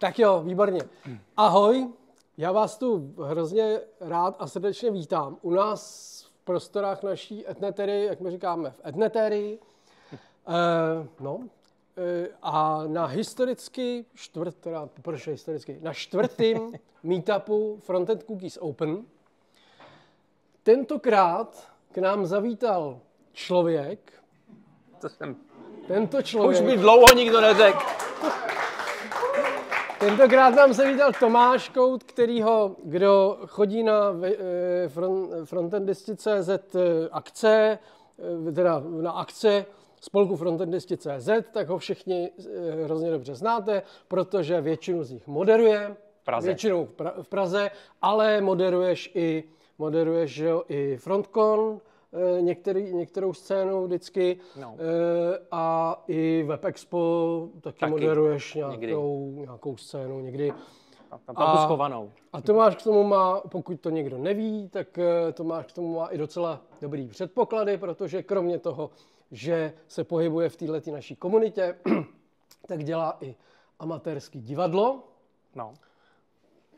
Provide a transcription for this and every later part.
Tak jo, výborně. Ahoj, já vás tu hrozně rád a srdečně vítám. U nás v prostorách naší etnetery, jak my říkáme, v etneterii. A na historicky, na čtvrtým meetupu Frontend Cookies Open tentokrát k nám zavítal člověk. Tento člověk. Už mi dlouho nikdo neřekl. Tentokrát nám zavítal Tomáš Kout, kdo chodí na frontendisti.cz akce, teda na akce spolku frontendisti.cz, tak ho všichni hrozně dobře znáte, protože většinu z nich moderuje. Většinou v Praze, ale moderuješ i Frontcon, některou scénu vždycky, a i WebExpo taky moderuješ nějakou scénu někdy. Tam schovanou. A Tomáš k tomu má, pokud to někdo neví, tak Tomáš k tomu má i docela dobrý předpoklady, protože kromě toho, že se pohybuje v této naší komunitě, tak dělá i amatérský divadlo. No.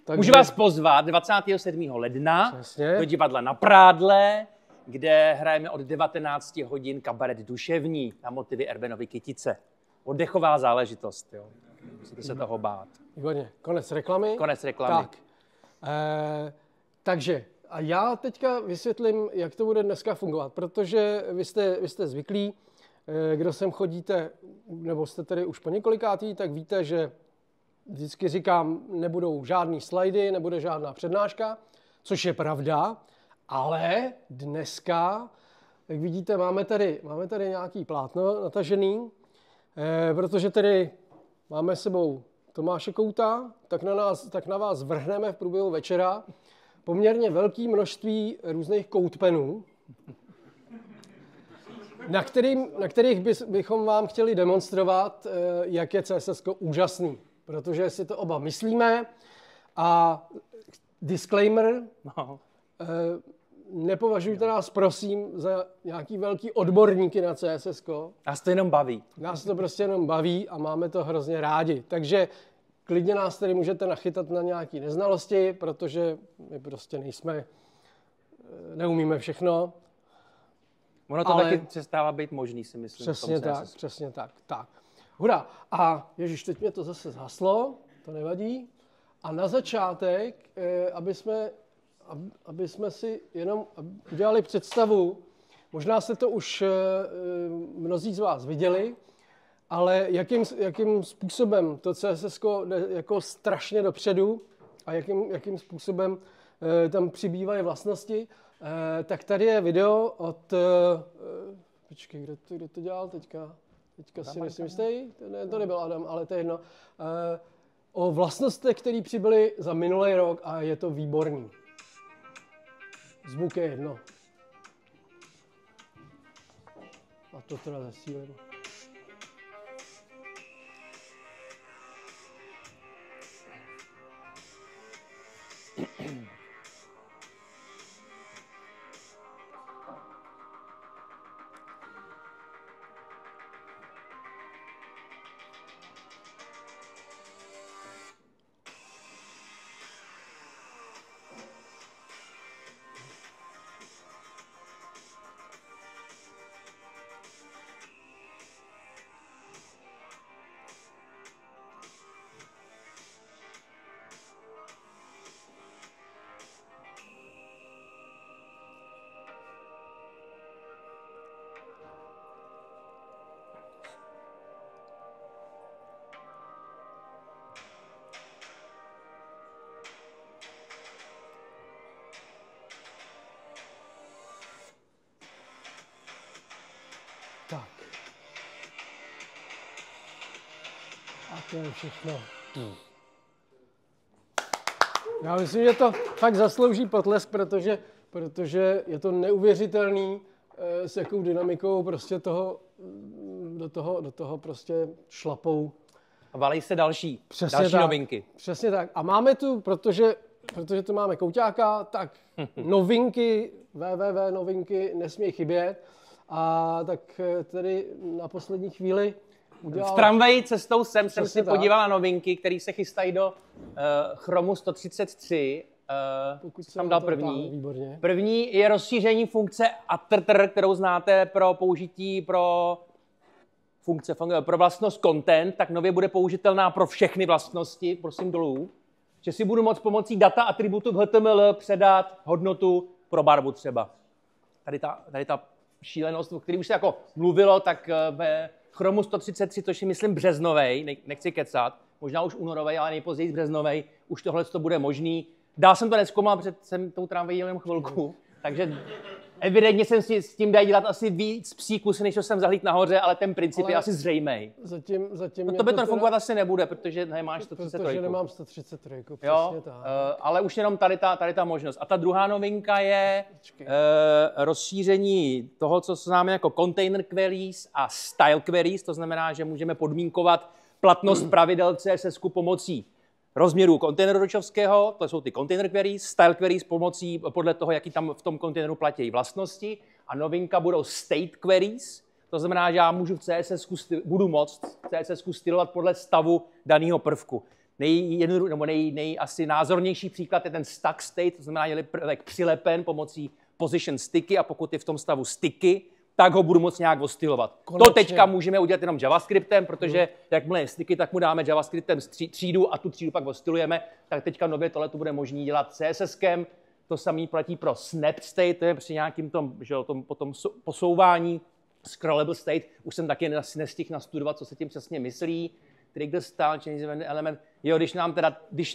Takže... Můžu vás pozvat 27. ledna do divadla Na Prádle, kde hrajeme od 19 hodin kabaret Duševní na motivy Erbenovy Kytice. Oddechová záležitost, jo. Musíte se toho bát. Výborně. Konec reklamy. Konec reklamy. Tak. Takže a já teďka vysvětlím, jak to bude dneska fungovat, protože vy jste zvyklí, kdo sem chodíte, nebo jste tady už po několikátý, tak víte, že vždycky říkám, nebudou žádný slajdy, nebude žádná přednáška, což je pravda, ale dneska, jak vidíte, máme tady nějaký plátno natažený, protože tady máme sebou Tomáše Kouta, tak na vás vrhneme v průběhu večera poměrně velké množství různých koutpenů, na kterých bychom vám chtěli demonstrovat, jak je CSS úžasný. Protože si to oba myslíme a disclaimer, nepovažujte nás prosím za nějaký velký odborníky na CSS. Nás to jenom baví. Nás to prostě jenom baví a máme to hrozně rádi. Takže klidně nás tady můžete nachytat na nějaké neznalosti, protože my prostě neumíme všechno. Ono to taky přestává být možný, si myslím. Přesně tak. Hurá. A ježiš, teď mě to zase zhaslo, to nevadí. A na začátek, aby jsme si jenom udělali představu, možná jste to už mnozí z vás viděli, ale jakým způsobem to CSS jde jako strašně dopředu a jakým způsobem tam přibývají vlastnosti, tak tady je video od... Počkej, kdo to dělal teďka si nejsem jistý, to nebyl Adam, ale to je jedno. O vlastnostech, které přibyly za minulý rok a je to výborný. Zvuk je jedno. A to teda zesílím. Tak. A to je všechno. Já myslím, že to fakt zaslouží potlesk, protože je to neuvěřitelný, s jakou dynamikou prostě do toho prostě šlapou. A valí se další novinky. Přesně tak. A máme tu, protože tu máme Kouťáka, tak novinky, www novinky nesmí chybět. A tak tedy na poslední chvíli udělal... V tramvaji cestou jsem si podíval na novinky, které se chystají do Chromu 133. Pokud jsem tam dal první. První je rozšíření funkce ATTR, kterou znáte pro použití pro vlastnost content, tak nově bude použitelná pro všechny vlastnosti, prosím dolů. Že si budu moct pomocí data atributu v HTML předat hodnotu pro barvu třeba. Tady ta šílenost, o které už se jako mluvilo, tak ve Chromu 133, což je myslím březnovej, nechci kecat, možná už únorovej, ale nejpozději březnovej, už tohle to bude možný. Dál jsem to nezkoumal, protože jsem tou tramvají jenom chvilku, takže evidentně jsem si s tím dají dělat asi víc psíků, než jsem zahlít nahoře, ale ten princip je asi zřejmej. Zatím no to by to fungovat asi nebude, protože nemáš 133. Protože nemám 133, přesně jo, tak. Ale už jenom tady ta možnost. A ta druhá novinka je rozšíření toho, co známe jako container queries a style queries, to znamená, že můžeme podmínkovat platnost pravidel CSS-ku pomocí rozměru kontejneru ročovského, to jsou ty container queries, style queries pomocí podle toho, jaký tam v tom kontejneru platí vlastnosti. A novinka budou state queries, to znamená, že já můžu v CSS-ku budu moct CSS-ku stylovat podle stavu daného prvku. Asi názornější příklad je ten stack state, to znamená, je prvek přilepen pomocí position sticky a pokud je v tom stavu sticky, tak ho budu moct nějak ostylovat. To teďka můžeme udělat jenom JavaScriptem, protože jakmile je sticky, tak mu dáme JavaScriptem třídu a tu třídu pak ostylujeme, tak teďka nově tohle bude možné dělat CSS-kem. To samé platí pro snap state, to je při nějakým potom posouvání. Scrollable state, už jsem taky asi nestihl nastudovat, co se tím přesně myslí. Trigger style, change event element. Jo, když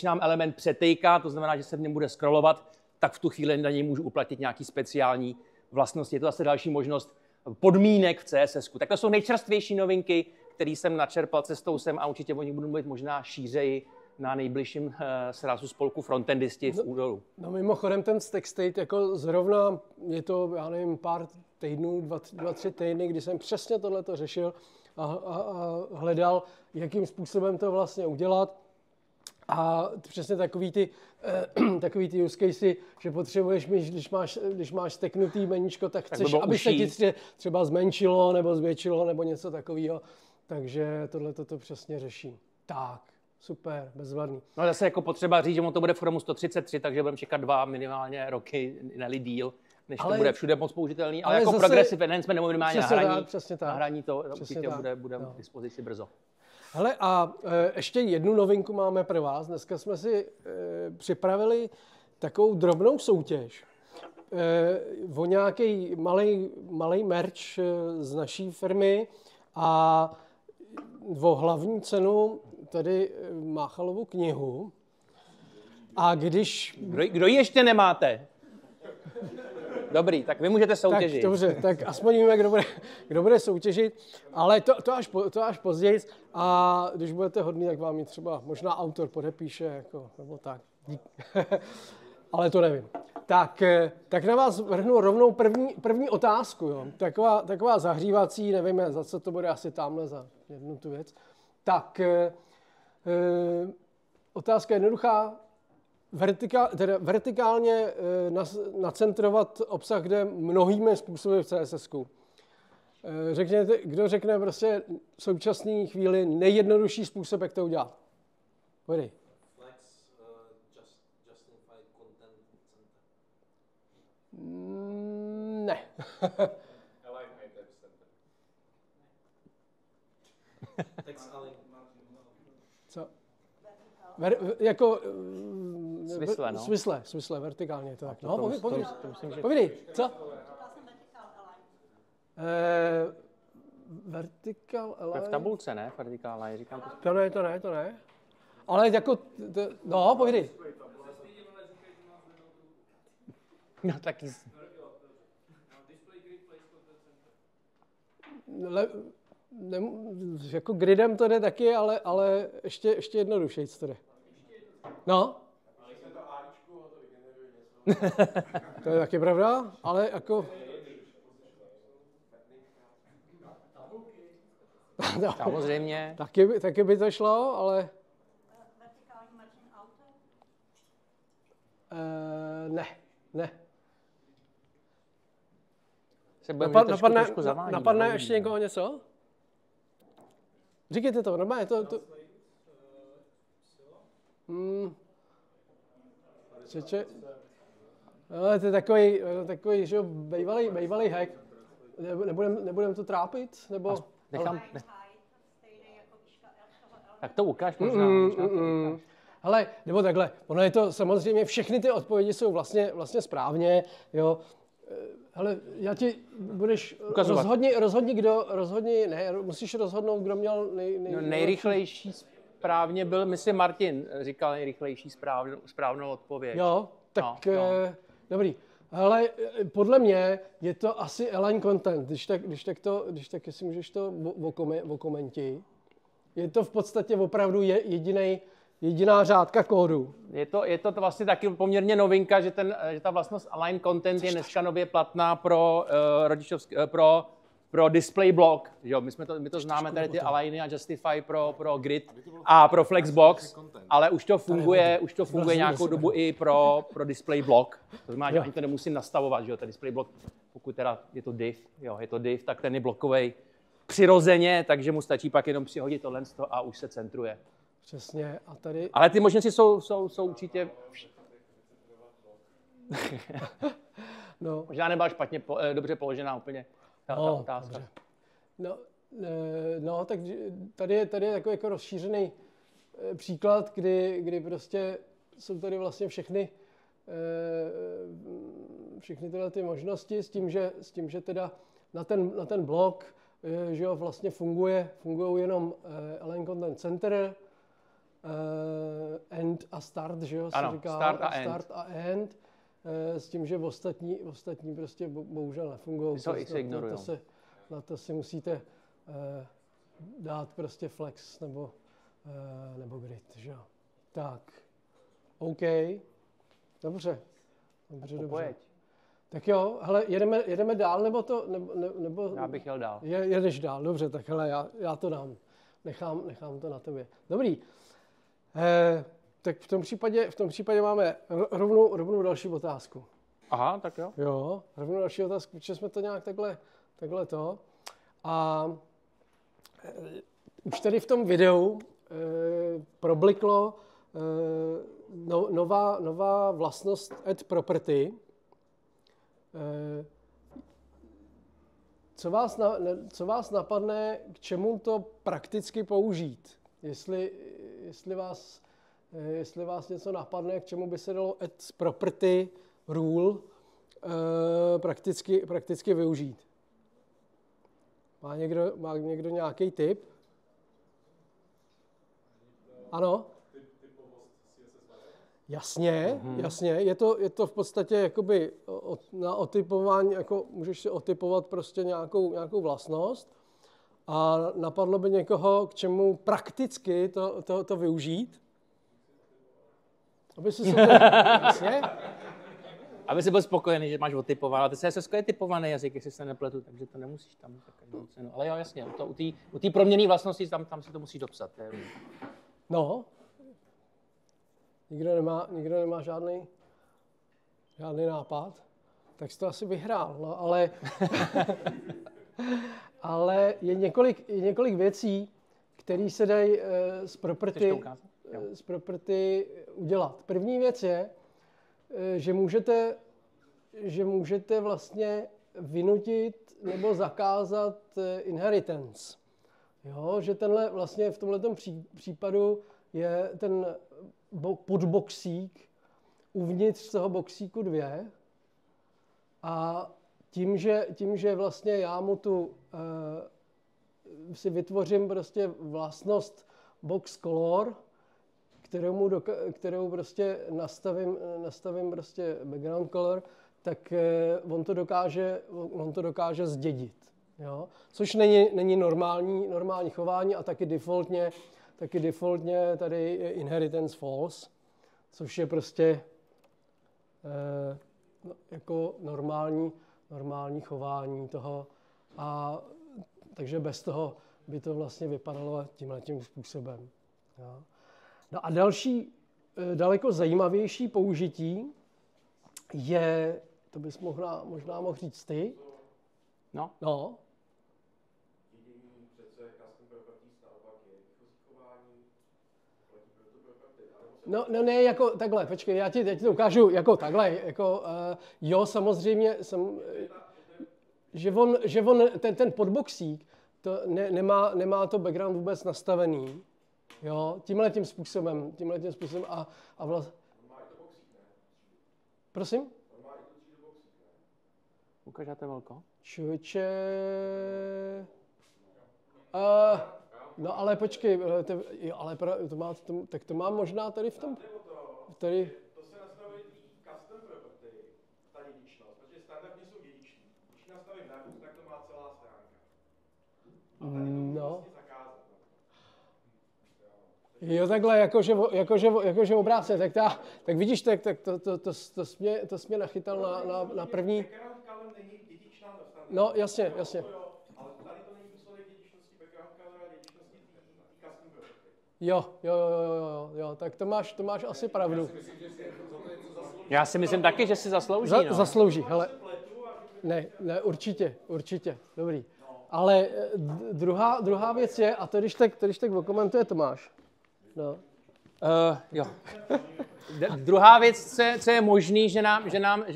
nám element přetejká, to znamená, že se v něm bude scrollovat, tak v tu chvíli na něj můžu uplatnit nějaký speciální vlastnosti. Je to zase další možnost podmínek v CSS-ku. Tak to jsou nejčerstvější novinky, které jsem načerpal cestou sem a určitě o nich budu mluvit možná šířeji na nejbližším srazu spolku frontendisti v Údolu. No mimochodem ten stack state, jako zrovna je to, já nevím, pár týdnů, 2-3 týdny, kdy jsem přesně tohleto řešil a hledal, jakým způsobem to vlastně udělat. A přesně takový ty use casey, že potřebuješ, když máš steknutý meníčko, tak chceš, aby se ti třeba zmenšilo nebo zvětšilo nebo něco takového. Takže tohle to přesně řeší. Tak, super, bezvadný. No zase jako potřeba říct, že to bude v Chromu 133, takže budeme čekat 2 minimálně roky, ne-li díl, než to bude všude moc použitelný. Ale jako zase, progressive enhancement nebo minimálně na hraní to určitě bude k dispozici brzo. Hele, a ještě jednu novinku máme pro vás. Dneska jsme si připravili takovou drobnou soutěž o nějaký malý merch z naší firmy a o hlavní cenu tady Máchalovu knihu. A když... Kdo ji ještě nemáte? Dobrý, tak vy můžete soutěžit. Tak dobře, tak aspoň víme, kdo bude soutěžit, ale to až později. A když budete hodný, tak vám ji třeba možná autor podepíše, jako, nebo tak. Ale to nevím. Tak na vás vrhnu rovnou první otázku. Jo. Taková zahřívací, nevím, za co to bude asi tamhle za jednu tu věc. Tak otázka je jednoduchá. Vertikálně nacentrovat obsah, kde mnohými způsoby v CSS-ku. Kdo řekne prostě v současné chvíli nejjednodušší způsob, jak to udělat? Pojď. Justified content center. Ne. Align type center. Text align. Co? Jako... Svisle, vertikálně to tak. No, povídej, co? Vertical align. V tabulce, ne? Vertical align, říkám to. To ne. Ale jako, no, povídej. No, taky... Jako gridem to jde taky, ale ještě jednodušejc to jde. No. To je taky pravda, ale jako... No, samozřejmě. Taky by to šlo, ale... Vertikální margin auto? Ne. Se budeme trošku zavádět. Napadne ještě někoho něco? Říkejte to, normálně to... No, to je takový, že jo, bejvalý hack. Nebudem to trápit? Nebo... Tak to ukáž možná. Hele, nebo takhle, ono je to samozřejmě, všechny ty odpovědi jsou vlastně správně, jo. Hele, já ti budeš musíš rozhodnout, kdo měl nejrychlejší správně byl, myslím Martin říkal nejrychlejší správnou odpověď. Jo, tak dobrý. Ale podle mě je to asi align content, když tak jestli můžeš to okomenti. Je to v podstatě opravdu jediná řádka kódu. Je to vlastně taky poměrně novinka, že ta vlastnost align content je dneska nově platná pro display block. Jo, my to známe tady ty aligny a justify pro grid a pro flexbox, ale už to funguje nějakou dobu i pro display block. To znamená, že ani to nemusím nastavovat, že jo, ten display block, pokud teda je to div, tak ten je blokovej přirozeně, takže mu stačí pak jenom přihodit tohle a už se centruje. Přesně. A tady... Ale ty možnosti jsou určitě... No. Možná nebyla špatně, dobře položená úplně ta otázka. Dobře. No, tak tady je takový jako rozšířený příklad, kdy prostě jsou tady vlastně všechny tyhle ty možnosti s tím, že teda na ten blok, že jo, vlastně fungují jenom align content center, end a start, že jo, ano, se říká start a end. S tím, že ostatní prostě bohužel nefungují. Na to si musíte dát prostě flex nebo grid, že jo. Tak, OK. Dobře. Tak jo, hele, jedeme dál, nebo to, nebo... Já bych jel dál. Jedeš dál, dobře, tak hele, já to dám. Nechám to na tobě. Dobrý. Tak v tom případě máme rovnou další otázku. Aha, tak jo. Jo, rovnou další otázku, protože jsme to nějak takhle to. A už tady v tom videu probliklo nová vlastnost add property. Co vás napadne, k čemu to prakticky použít? Jestli vás něco napadne, k čemu by se dalo add property rule prakticky využít. Má někdo nějaký tip? Ano? Jasně. Je to v podstatě jakoby na otypování, jako můžeš si otypovat prostě nějakou vlastnost a napadlo by někoho, k čemu prakticky to využít. Aby si jasně? Aby jsi byl spokojený, že máš otypované. Ale CSS je typovaný jazyk, jestli se nepletu, takže to nemusíš tam za každou cenu. Ale jo, jasně, u té proměnné vlastnosti tam si to musíš dopsat. No. Nikdo nemá žádný nápad, tak jsi to asi vyhrál, no, ale ale je několik věcí, které se dají z property udělat. První věc je, že můžete vlastně vynutit nebo zakázat inheritance. Jo, že tenhle vlastně v tomhletom případu je ten podboxík uvnitř toho boxíku 2 a tím, že vlastně já mu si vytvořím prostě vlastnost box color, kterou prostě nastavím prostě background color, tak on to dokáže zdědit. Jo? Což není normální chování a taky defaultně tady je inheritance false, což je prostě jako normální chování toho. A takže bez toho by to vlastně vypadalo tímhletím způsobem. Jo? No a další daleko zajímavější použití je, to bys možná mohl říct ty. No. Jediný přece custom properties naopak je, No ne, jako takhle, počkej, já ti to ukážu jako takhle, jako jo, samozřejmě, že on ten podboxík, to nemá to background vůbec nastavený, jo, tímhletím způsobem a vlastně... Prosím? Ukážete velko? Člověče... no ale počkej, tak to má možná tady v tom... Tady... To se nastaví custom property, ta dědičnost, protože standardně jsou dědiční. Když nastavím navíc, tak to má celá stránka. A tady to no. vlastně zakázat. Jo, takhle, jakože obráceně, tak vidíš, tak to jsi mě nachytal na první... Background color není dědičná do standardu. No, jasně. Ale tady to není důsledek dědičnosti background color a dědičnosti té custom property. Jo, tak to máš asi pravdu. Já si myslím taky, že si zaslouží. Zaslouží, hele. Ne, určitě, dobrý. Ale druhá věc je, a to když tak okomentuje Tomáš. No. Jo. Druhá věc, co je možný, že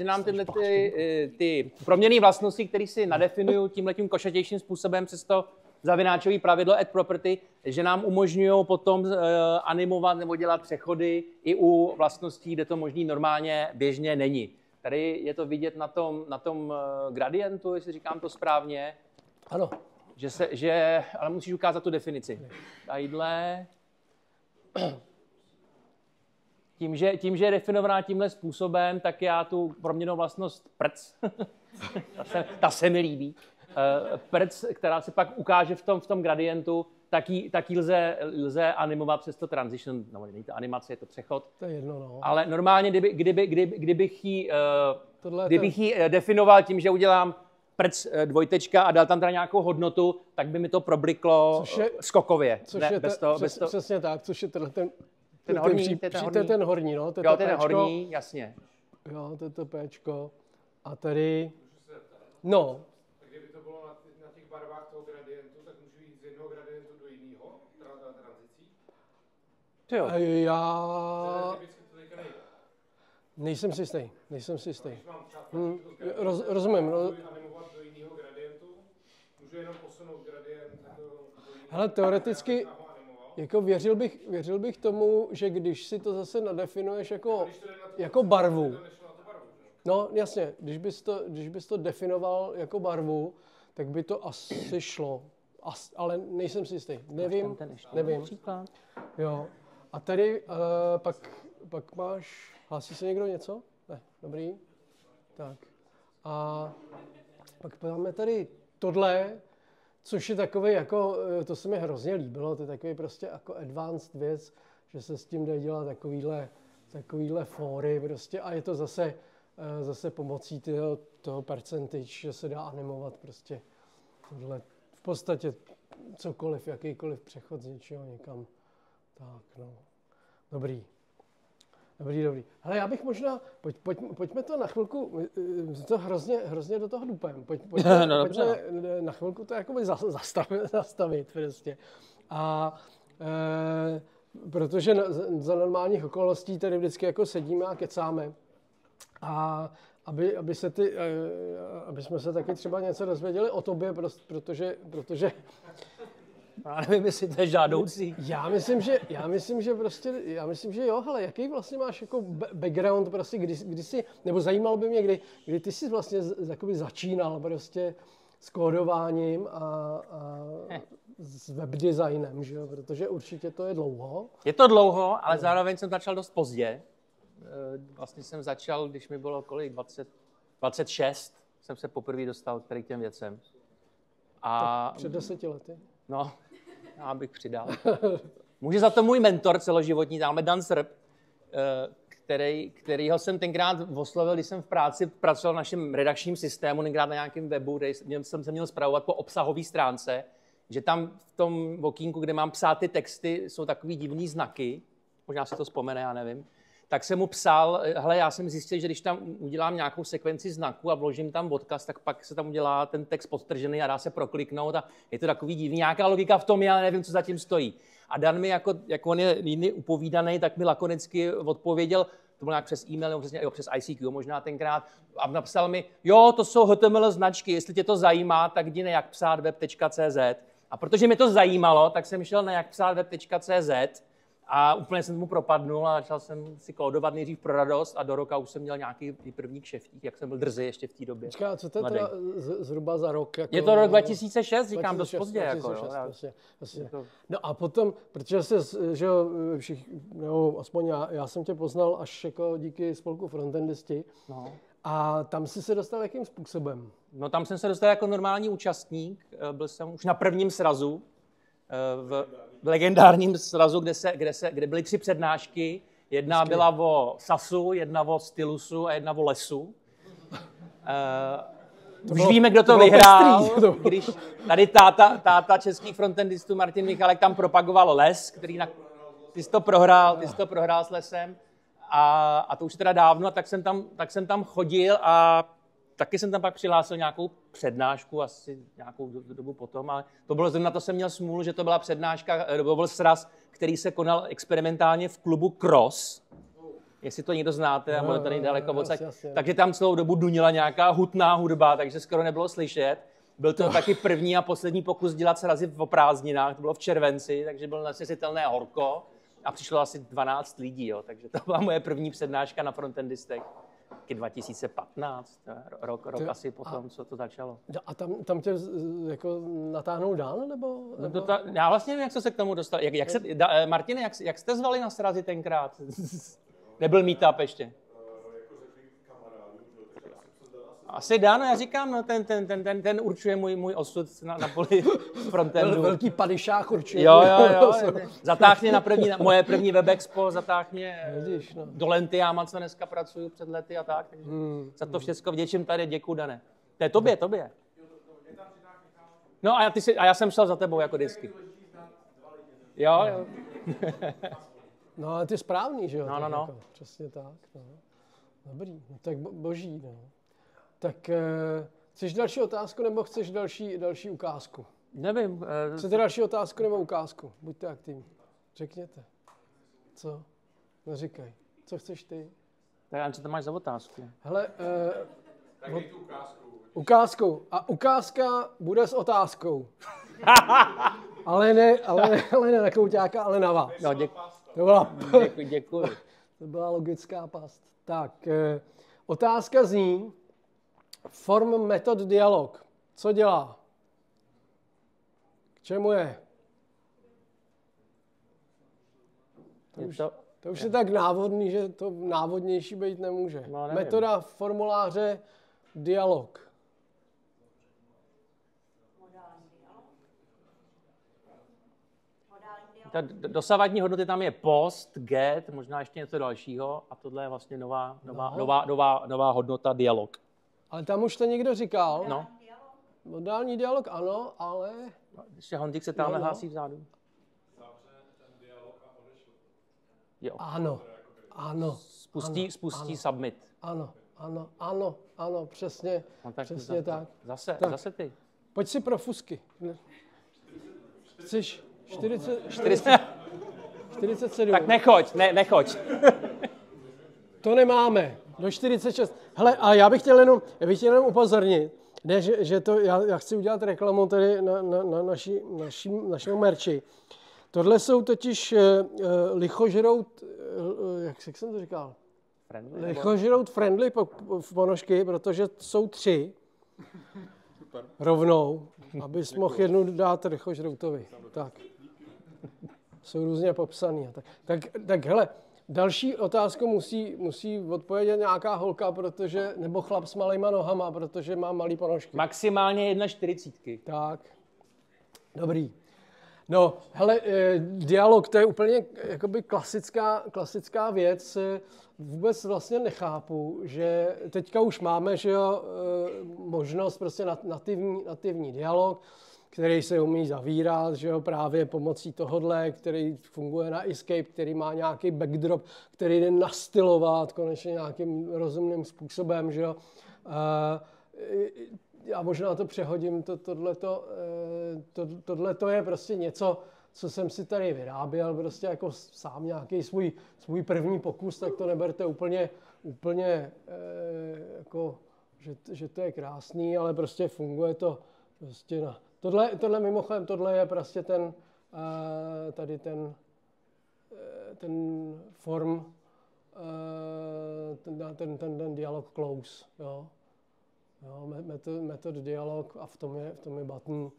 nám tyhle ty proměnné vlastnosti, které si nadefinují tímhletím košatějším způsobem přes to zavináčové pravidlo add property, že nám umožňují potom animovat nebo dělat přechody i u vlastností, kde to možný normálně běžně není. Tady je to vidět na tom gradientu, jestli říkám to správně. Ano. Ale musíš ukázat tu definici. Tadyhle. Tím, že je definovaná tímhle způsobem, tak já tu proměnnou vlastnost prc, ta se mi líbí, prc, která se pak ukáže v tom gradientu, tak ji lze animovat přes to transition, no není to animace, je to přechod. To je jedno, no. Ale normálně, kdybych ji definoval tím, že udělám prc dvojtečka a dal tam teda nějakou hodnotu, tak by mi to probliklo skokově. Přesně tak, což je ten horní, no. To je ten horní, jasně. Jo, to Pčko. A tady, no. Tak kdyby to bylo na těch barvách toho gradientu, tak můžu jít z jednoho gradientu do jiného, tranzicí? Jo. Já... Nejsem si jistý. Rozumím. Animovat do jiného gradientu, můžu jenom posunout gradient. Hele, teoreticky, jako věřil bych tomu, že když si to zase nadefinuješ jako barvu, no jasně, když bys to definoval jako barvu, tak by to asi šlo, ale nejsem si jistý, nevím. Jo. A tady pak máš, hlásí se někdo něco? Ne, dobrý. Tak. A pak máme tady tohle, což je takový jako, to se mi hrozně líbilo, to je takový prostě jako advanced věc, že se s tím dají dělat takovýhle fóry prostě a je to zase pomocí toho percentage, že se dá animovat prostě tohle, v podstatě cokoliv, jakýkoliv přechod z něčeho někam. Tak no, dobrý. Hele, já bych možná, pojďme to na chvilku, to hrozně do toho dupem. Pojďme na chvilku to jakoby zastavit prostě. A protože za normálních okolností tady vždycky jako sedíme a kecáme. A aby jsme se taky třeba něco dozvěděli o tobě, protože já nevím, jestli to je žádoucí. Já myslím, že jo, hele, jaký vlastně máš jako background prostě, kdy jsi, nebo zajímalo by mě, kdy ty jsi vlastně jakoby začínal prostě s kódováním a s webdesignem, že jo, protože určitě to je dlouho. Je to dlouho, ale zároveň jsem začal dost pozdě. Vlastně jsem začal, když mi bylo kolik, 26, jsem se poprvé dostal k těm věcem. A tak před 10 lety. No, já bych přidal. Může za to můj mentor celoživotní, tamhle Dan Srb, kterýho jsem tenkrát oslovil, když jsem v práci pracoval v našem redakčním systému, tenkrát na nějakém webu, kde jsem se měl spravovat po obsahové stránce, že tam v tom okýnku, kde mám psát ty texty, jsou takový divný znaky, možná si to vzpomene, já nevím, tak jsem mu psal, hele, já jsem zjistil, že když tam udělám nějakou sekvenci znaků a vložím tam odkaz, tak pak se tam udělá ten text podtržený a dá se prokliknout a je to takový divný. Nějaká logika v tom je, ale nevím, co zatím stojí. A Dan mi, jako on je jiný upovídaný, tak mi lakonicky odpověděl, to bylo nějak přes e-mail, nebo přesně, přes ICQ možná tenkrát, a napsal mi, jo, to jsou HTML značky, jestli tě to zajímá, tak jdi na jakpsátweb.cz. A protože mě to zajímalo, tak jsem šel na jakpsátweb.cz a úplně jsem mu propadnul a začal jsem si kódovat nejdřív pro radost a do roka už jsem měl nějaký první kšeftík, jak jsem byl drzý ještě v té době. Počká, co to je teda zhruba za rok? Jako, je to rok 2006, říkám, dost pozdě. 2006, jako, vlastně. No a potom, protože se, že všichni, no, aspoň já jsem tě poznal až jako díky spolku Frontendisti. No. A tam jsi se dostal jakým způsobem? No tam jsem se dostal jako normální účastník, byl jsem už na prvním srazu, v legendárním srazu, kde byly 3 přednášky. Jedna byla o SASu, jedna o Stylusu a jedna o lesu. Už víme, kdo to vyhrál, když tady táta českých frontendistů Martin Michalek tam propagoval les, který ty jsi to prohrál s lesem. A to už teda dávno, tak jsem tam chodil a taky jsem tam pak přihlásil nějakou přednášku, asi nějakou dobu potom, ale to bylo zrovna, to jsem měl smůlu, že to byla přednáška, to byl sraz, který se konal experimentálně v klubu Cross, jestli to někdo znáte, a bude tady daleko odsaď, takže tam celou dobu dunila nějaká hutná hudba, takže skoro nebylo slyšet. Byl to taky první a poslední pokus dělat srazy v prázdninách, to bylo v červenci, takže bylo nesnesitelné horko a přišlo asi 12 lidí, jo, takže to byla moje první přednáška na Frontendistech. 2015, rok asi potom, co to začalo. A tam tě jako natáhnou dál, nebo? No já vlastně nevím, jak se k tomu dostal. Martine, jak jste zvali na srazy tenkrát? Nebyl meetup ještě? Asi Dan, já říkám, no, ten určuje můj osud na poli frontendu. Velký padišák určuje. Jo. Zatáh mě moje první WebExpo, zatáh mě do Lentiama, co dneska pracuju před lety a tak. Takže za to všechno vděčím tady, děkuju, Dane. To je tobě. No a já jsem šel za tebou jako disky. Jo. No ale ty správný, že jo? No. Jako, přesně tak. No. Dobrý, no, tak boží, no. Tak chceš další otázku, nebo chceš další ukázku? Nevím. Chcete další otázku nebo ukázku? Buďte aktivní. Řekněte. Co? No říkej. Co chceš ty? Tak co to máš za otázku? Hele, tak dej tu ukázku. Ukázkou. A ukázka bude s otázkou. ale ne na Kouťáka, ale na vás. No, děkuji. To byla logická past. Tak, otázka zní, form metod dialog. Co dělá? K čemu je? To už je tak návodný, že to návodnější být nemůže. No, metoda formuláře dialog. Ta dosavadní hodnoty tam je post, get, možná ještě něco dalšího a tohle je vlastně nová hodnota dialog. Ale tam už to někdo říkal. No. Modální dialog ano, ale... Ještě Honzik se tamhle hlásí vzadu. Jo. Ano. Spustí submit. Ano, přesně. No, tak přesně tak. Zase ty. Pojď si pro fusky. Chceš 47. Tak nechoď. To nemáme. Do 46. Hele, a já bych chtěl jenom upozornit, ne, že to, já chci udělat reklamu tady na našemu merči. Tohle jsou totiž lichožrout, jak jsem to říkal? Lichožrout friendly ponožky, protože jsou 3 rovnou, abys mohl jednu dát lichožroutovi. Tak. Jsou různě popsaný. Tak hele, další otázku musí odpovědět nějaká holka, nebo chlap s malýma nohama, protože má malý ponožky. Maximálně 1,40. Tak, dobrý. No, hele, dialog, to je úplně jakoby klasická věc. Vůbec vlastně nechápu, že teďka už máme, že jo, možnost prostě nativní dialog, který se umí zavírat, že jo, právě pomocí tohodle, který funguje na Escape, který má nějaký backdrop, který jde nastylovat konečně nějakým rozumným způsobem, že jo. Já možná to přehodím, tohleto je prostě něco, co jsem si tady vyráběl, prostě jako sám nějaký svůj první pokus, tak to neberte úplně jako, že to je krásný, ale prostě funguje to prostě na... Tohle mimochodem, tohle je prostě tady ten form, ten dialog close, jo. Metod dialog a v tom je button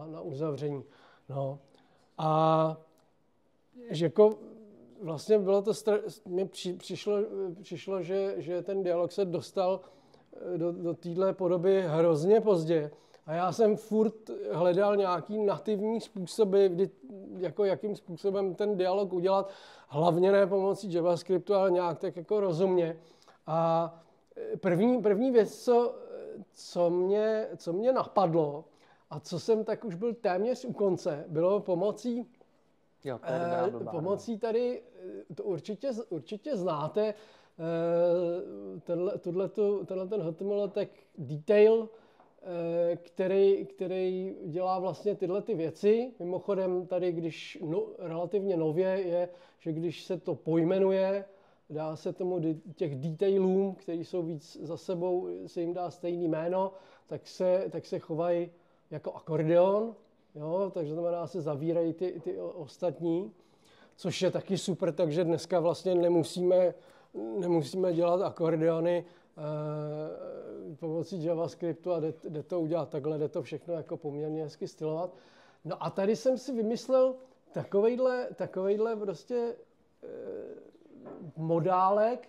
na uzavření. No. A že jako vlastně bylo to mně přišlo, že ten dialog se dostal do téhle podoby hrozně pozdě. A já jsem furt hledal nějaký nativní způsoby, jako jakým způsobem ten dialog udělat, hlavně ne pomocí JavaScriptu, ale nějak tak jako rozumně. A první věc, co mě napadlo, a co jsem tak už byl téměř u konce, bylo pomocí tady, to určitě znáte, tenhle ten HTML tag detail, který dělá vlastně tyhle ty věci. Mimochodem tady, když relativně nově je, že když se to pojmenuje, dá se tomu těch detailům, který jsou víc za sebou, se jim dá stejný jméno, tak se chovají jako akordeon, jo, takže znamená, se zavírají ty ostatní, což je taky super, takže dneska vlastně nemusíme dělat akordeony pomocí JavaScriptu a jde to udělat takhle, jde to všechno jako poměrně hezky stylovat. No a tady jsem si vymyslel takovejhle prostě modálek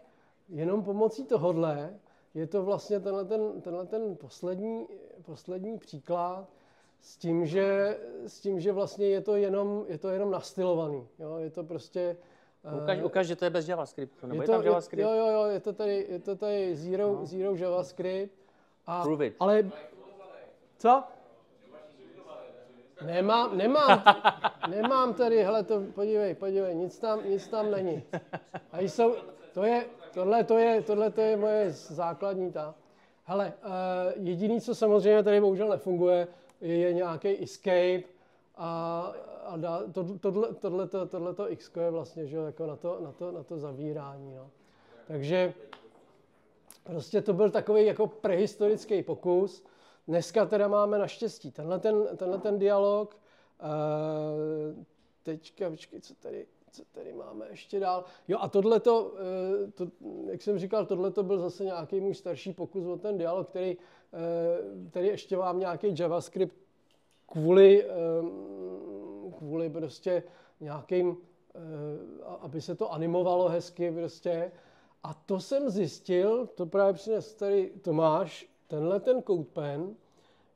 jenom pomocí tohodle. Je to vlastně tenhle ten poslední příklad s tím, že vlastně je to jenom nastylovaný. Jo? Je to prostě... Ukaž, že to je bez JavaScriptu, nebo je tam JavaScript? Jo, je to tady zero JavaScript. Prove it. Ale... Co? Nemám tady, hele, podívej, nic tam není. A tohle je moje základní ta. Hele, jediný, co samozřejmě tady bohužel nefunguje, je nějaký escape a tohleto X je vlastně, že jako na to zavírání, no. Takže prostě to byl takový jako prehistorický pokus. Dneska teda máme naštěstí tenhle ten dialog. Teďka, počkej, co tady máme ještě dál. Jo a tohleto, jak jsem říkal, tohleto byl zase nějaký můj starší pokus o ten dialog, který ještě mám nějaký JavaScript kvůli prostě nějakým, aby se to animovalo hezky prostě. A to jsem zjistil, to právě přines tady Tomáš, tenhle ten CodePen,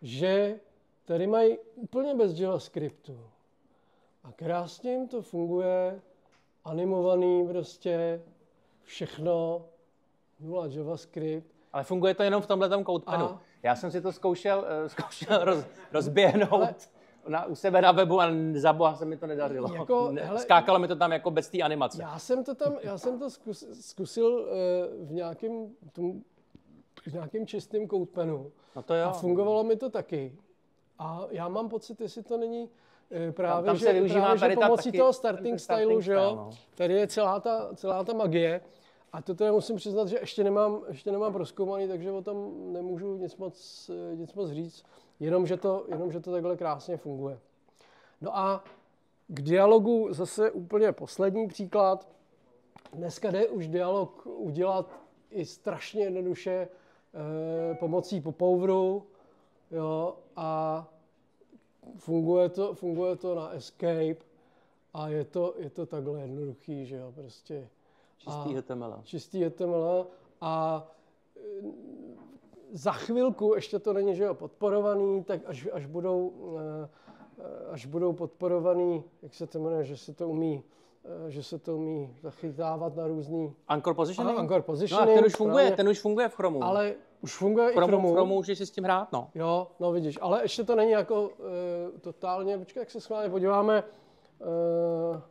že tady mají úplně bez JavaScriptu. A krásně jim to funguje, animovaný prostě, všechno, nula JavaScript. Ale funguje to jenom v tomhletom CodePenu. Já jsem si to zkoušel rozběhnout u sebe na webu a za boha se mi to nedařilo. Skákalo mi to tam jako bez té animace. Já jsem to zkusil v nějakém čistém CodePenu. No to jo. A fungovalo mi to taky. A já mám pocit, jestli to není právě, tam se využívá že pomocí taky, toho starting stylu, že jo, no. tady je celá ta magie. A to teda musím přiznat, že ještě nemám prozkoumaný, takže o tom nemůžu nic moc říct, jenom že to takhle krásně funguje. No a k dialogu zase úplně poslední příklad. Dneska jde už dialog udělat i strašně jednoduše pomocí popoveru, jo, a funguje to na escape a je to takhle jednoduchý, že jo, prostě. Čistý HTML a za chvilku, ještě to není, že jo, podporovaný, tak až budou podporovaný, jak se to jmenuje, že se to umí zachytávat na různý... Anchor positioning? Anchor positioning. No a ten už funguje v Chromu. Ale už funguje i v Chromu. V Chromu můžeš si s tím hrát, no. Jo, no vidíš, ale ještě to není jako totálně, počkej, jak se schválně podíváme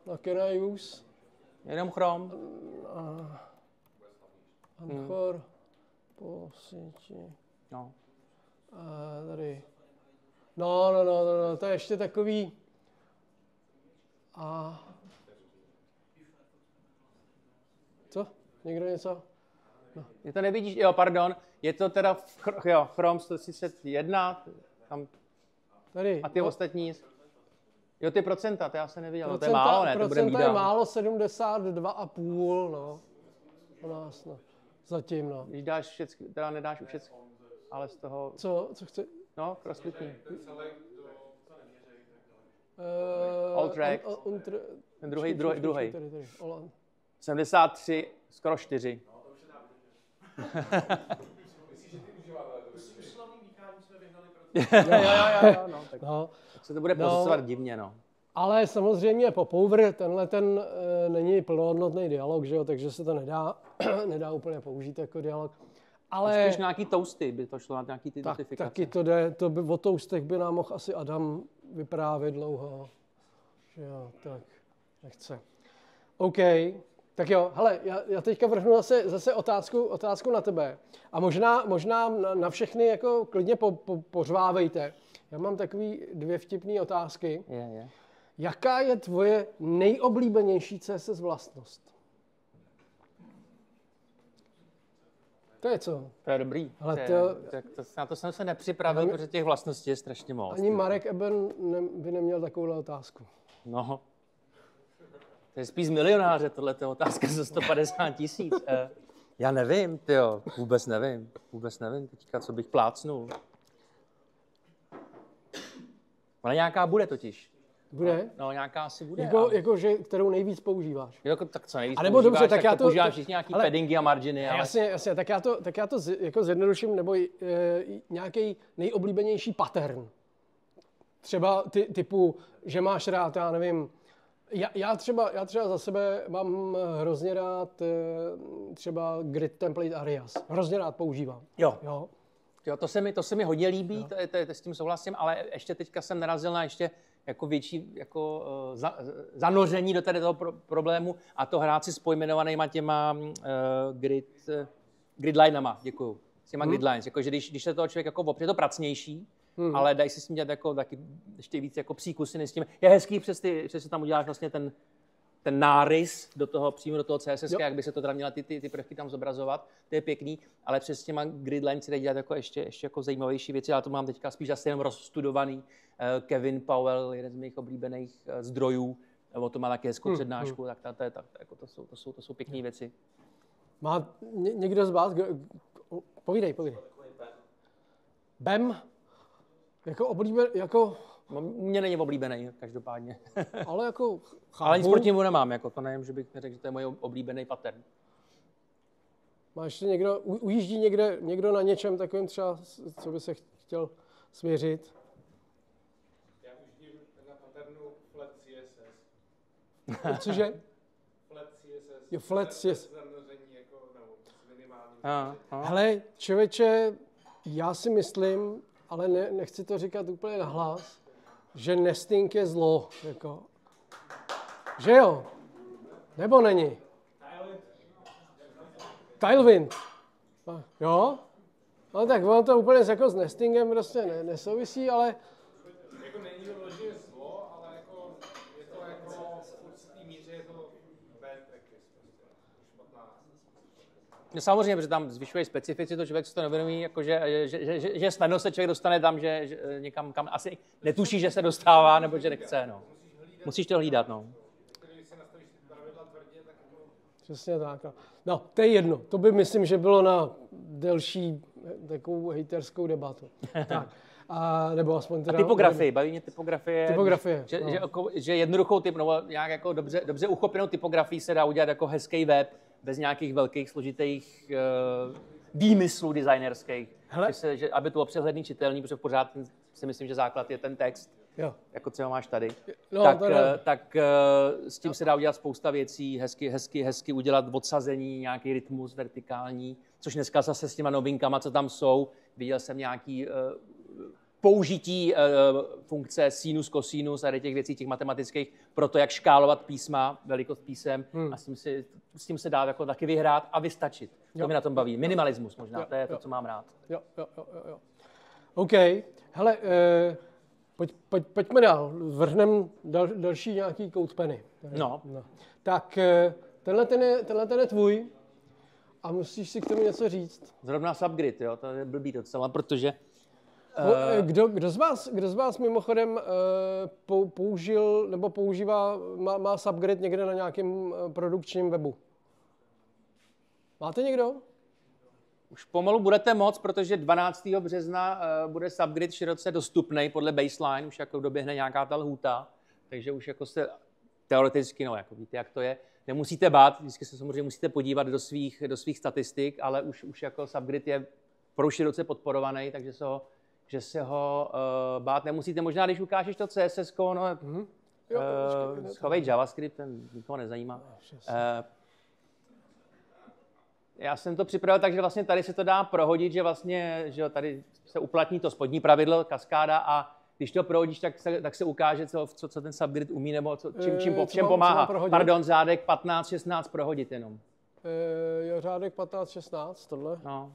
na Can I Use. Jenom Chrome. Anchor po síti. No. Tady. No, to je ještě takový, A... Co? Někdo něco? No. Je to nevidíš? Jo, pardon. Je to teda Chrome 131. Tam. Tady. A ty ostatní? Jo, ty procenta, to já jsem neviděl. To je málo, ne? To bude Procenta je málo, 72,5, no. U nás, no. Zatím, no. Když dáš všecky, teda nedáš už všecky, ale z toho... Co chci? No, crossfitní. All track. Ten druhý. 73, skoro 4. Jo, no. Tak se to bude procesovat divně, no. Ale samozřejmě popover, tenhle není plnohodnotný dialog, že jo, takže se to nedá úplně použít jako dialog. Ale spíš nějaký toasty by to šlo na nějaký ty notifikace. Taky to jde, o toastech by nám mohl asi Adam vyprávět dlouho. Že jo, tak nechce. OK, tak jo, hele, já teďka vrhnu zase otázku na tebe. A možná na všechny jako klidně pořvávejte. Já mám takový 2 vtipné otázky. Je. Jaká je tvoje nejoblíbenější CSS vlastnost? To je co? To je dobrý. Ale na to jsem se nepřipravil, protože těch vlastností je strašně moc. Ani Marek Eben by neměl takovouhle otázku. No. To je spíš z milionáře, tohle je otázka za 150 000. Já nevím, tyjo, vůbec nevím teďka, co bych plácnul. Ale nějaká bude totiž. Bude? No, nějaká asi bude. Jako že, kterou nejvíc používáš. Tak co nejvíc používáš, dobře, tak já to používáš všichni nějaký paddingy a marginy. Ale... Jasně, tak já to jako zjednoduším, nebo nějaký nejoblíbenější pattern. Třeba typu, že máš rád, já nevím, já třeba za sebe mám hrozně rád třeba grid template alias. Hrozně rád používám. Jo, to se mi hodně líbí, s tím souhlasím, ale ještě teďka jsem narazil na ještě jako větší jako, zanoření do toho problému a to hrát si s pojmenovanýma těma gridlinama, děkuju. S těma gridlines, jakože když se toho člověk jako opře, to pracnější, ale dají se s tím dělat jako taky ještě víc jako příkusiny s tím. Je hezký, přes tam uděláš vlastně ten nárys přímo do toho CSS, jak by se to teda měla ty prvky tam zobrazovat, to je pěkný, ale přes těma gridlines se dají dělat jako ještě jako zajímavější věci, ale to mám teďka spíš asi jenom rozstudovaný. Kevin Powell, jeden z mých oblíbených zdrojů, o tom má taky hezkou přednášku, tak to jsou pěkné věci. Má někdo z vás, povídej. BEM, jako oblíbený, jako... Mně není oblíbený, každopádně. Ale jako chápu. Ale nic proti mu nemám, jako to nevím, že bych neřekl, že to je můj oblíbený pattern. Má ještě někdo, ujíždí někdo na něčem takovým třeba, co by se chtěl svěřit? Já ujíždím na patternu flat CSS. Cože? Flat CSS. Jo, flat CSS. Zanoření jako minimální. Hele, člověče, já si myslím, ale nechci to říkat úplně nahlas, že nesting je zlo, jako. Že jo? Nebo není? Tailwind. Jo? No tak ono to úplně jako s nestingem prostě nesouvisí, ale... Jako není to vloženě zlo, ale jako je to jako v určitý míře je to bad practice. No samozřejmě, protože tam zvyšuje specificitu, člověk si to neuvědomí, jako že snadno se člověk dostane tam, že někam, kam asi netuší, že se dostává, nebo že nechce, no. Musíš to hlídat, no. Přesně tak. No, to je jedno. To by myslím, že bylo na delší takovou hejterskou debatu. Tak. Nebo aspoň teda... A typografii, baví mě typografie. Typografie. Že jednoduchou nebo nějak jako dobře uchopenou typografii se dá udělat jako hezký web, bez nějakých velkých, složitých výmyslů designerských. Aby to bylo přehledný, čitelný, protože pořád si myslím, že základ je ten text, jako třeba máš tady. No, tak s tím se dá udělat spousta věcí, hezky udělat odsazení, nějaký rytmus vertikální, což dneska zase s těma novinkama, co tam jsou, viděl jsem nějaký použití funkce sinus, cosinus a těch věcí, těch matematických, pro to, jak škálovat písma, velikost písem a s tím se dá jako taky vyhrát a vystačit. To mě na tom baví. Minimalismus možná, to je to, co mám rád. Jo. OK. Hele, Pojďme dál. Vrhneme další nějaký kout penny. No. Tak tenhle je tvůj a musíš si k tomu něco říct. Zrovna Subgrid, jo, to je blbý docela, protože... Kdo z vás mimochodem použil nebo používá, má Subgrid někde na nějakém produkčním webu? Máte někdo? Už pomalu budete moc, protože 12. března bude Subgrid široce dostupný podle baseline, už jako doběhne nějaká ta lhůta, takže už jako se teoreticky, no jako víte, jak to je, nemusíte bát, vždycky se samozřejmě musíte podívat do svých statistik, ale už jako Subgrid je pro široce podporovaný, takže se ho bát nemusíte. Možná, když ukážeš to CSS, no, schovej JavaScript, ten nikoho nezajímá. Já jsem to připravil tak, že vlastně tady se to dá prohodit, že vlastně že tady se uplatní to spodní pravidlo, kaskáda a když to prohodíš, tak se ukáže, co ten Subgrid umí nebo čem pomáhá. Pardon, řádek 15, 16 prohodit jenom. Jo, řádek 15, 16, tohle? No.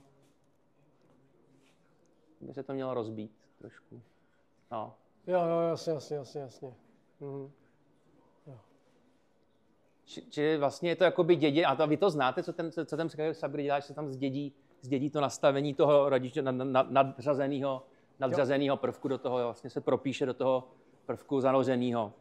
By se to mělo rozbít trošku. No. Jo, jasně. Mhm. Čili vlastně je to jakoby dědě, a vy to znáte, co ten Subgrid dělá, že se tam zdědí to nastavení toho nadřazeného prvku do toho, vlastně se propíše do toho prvku zanořeného.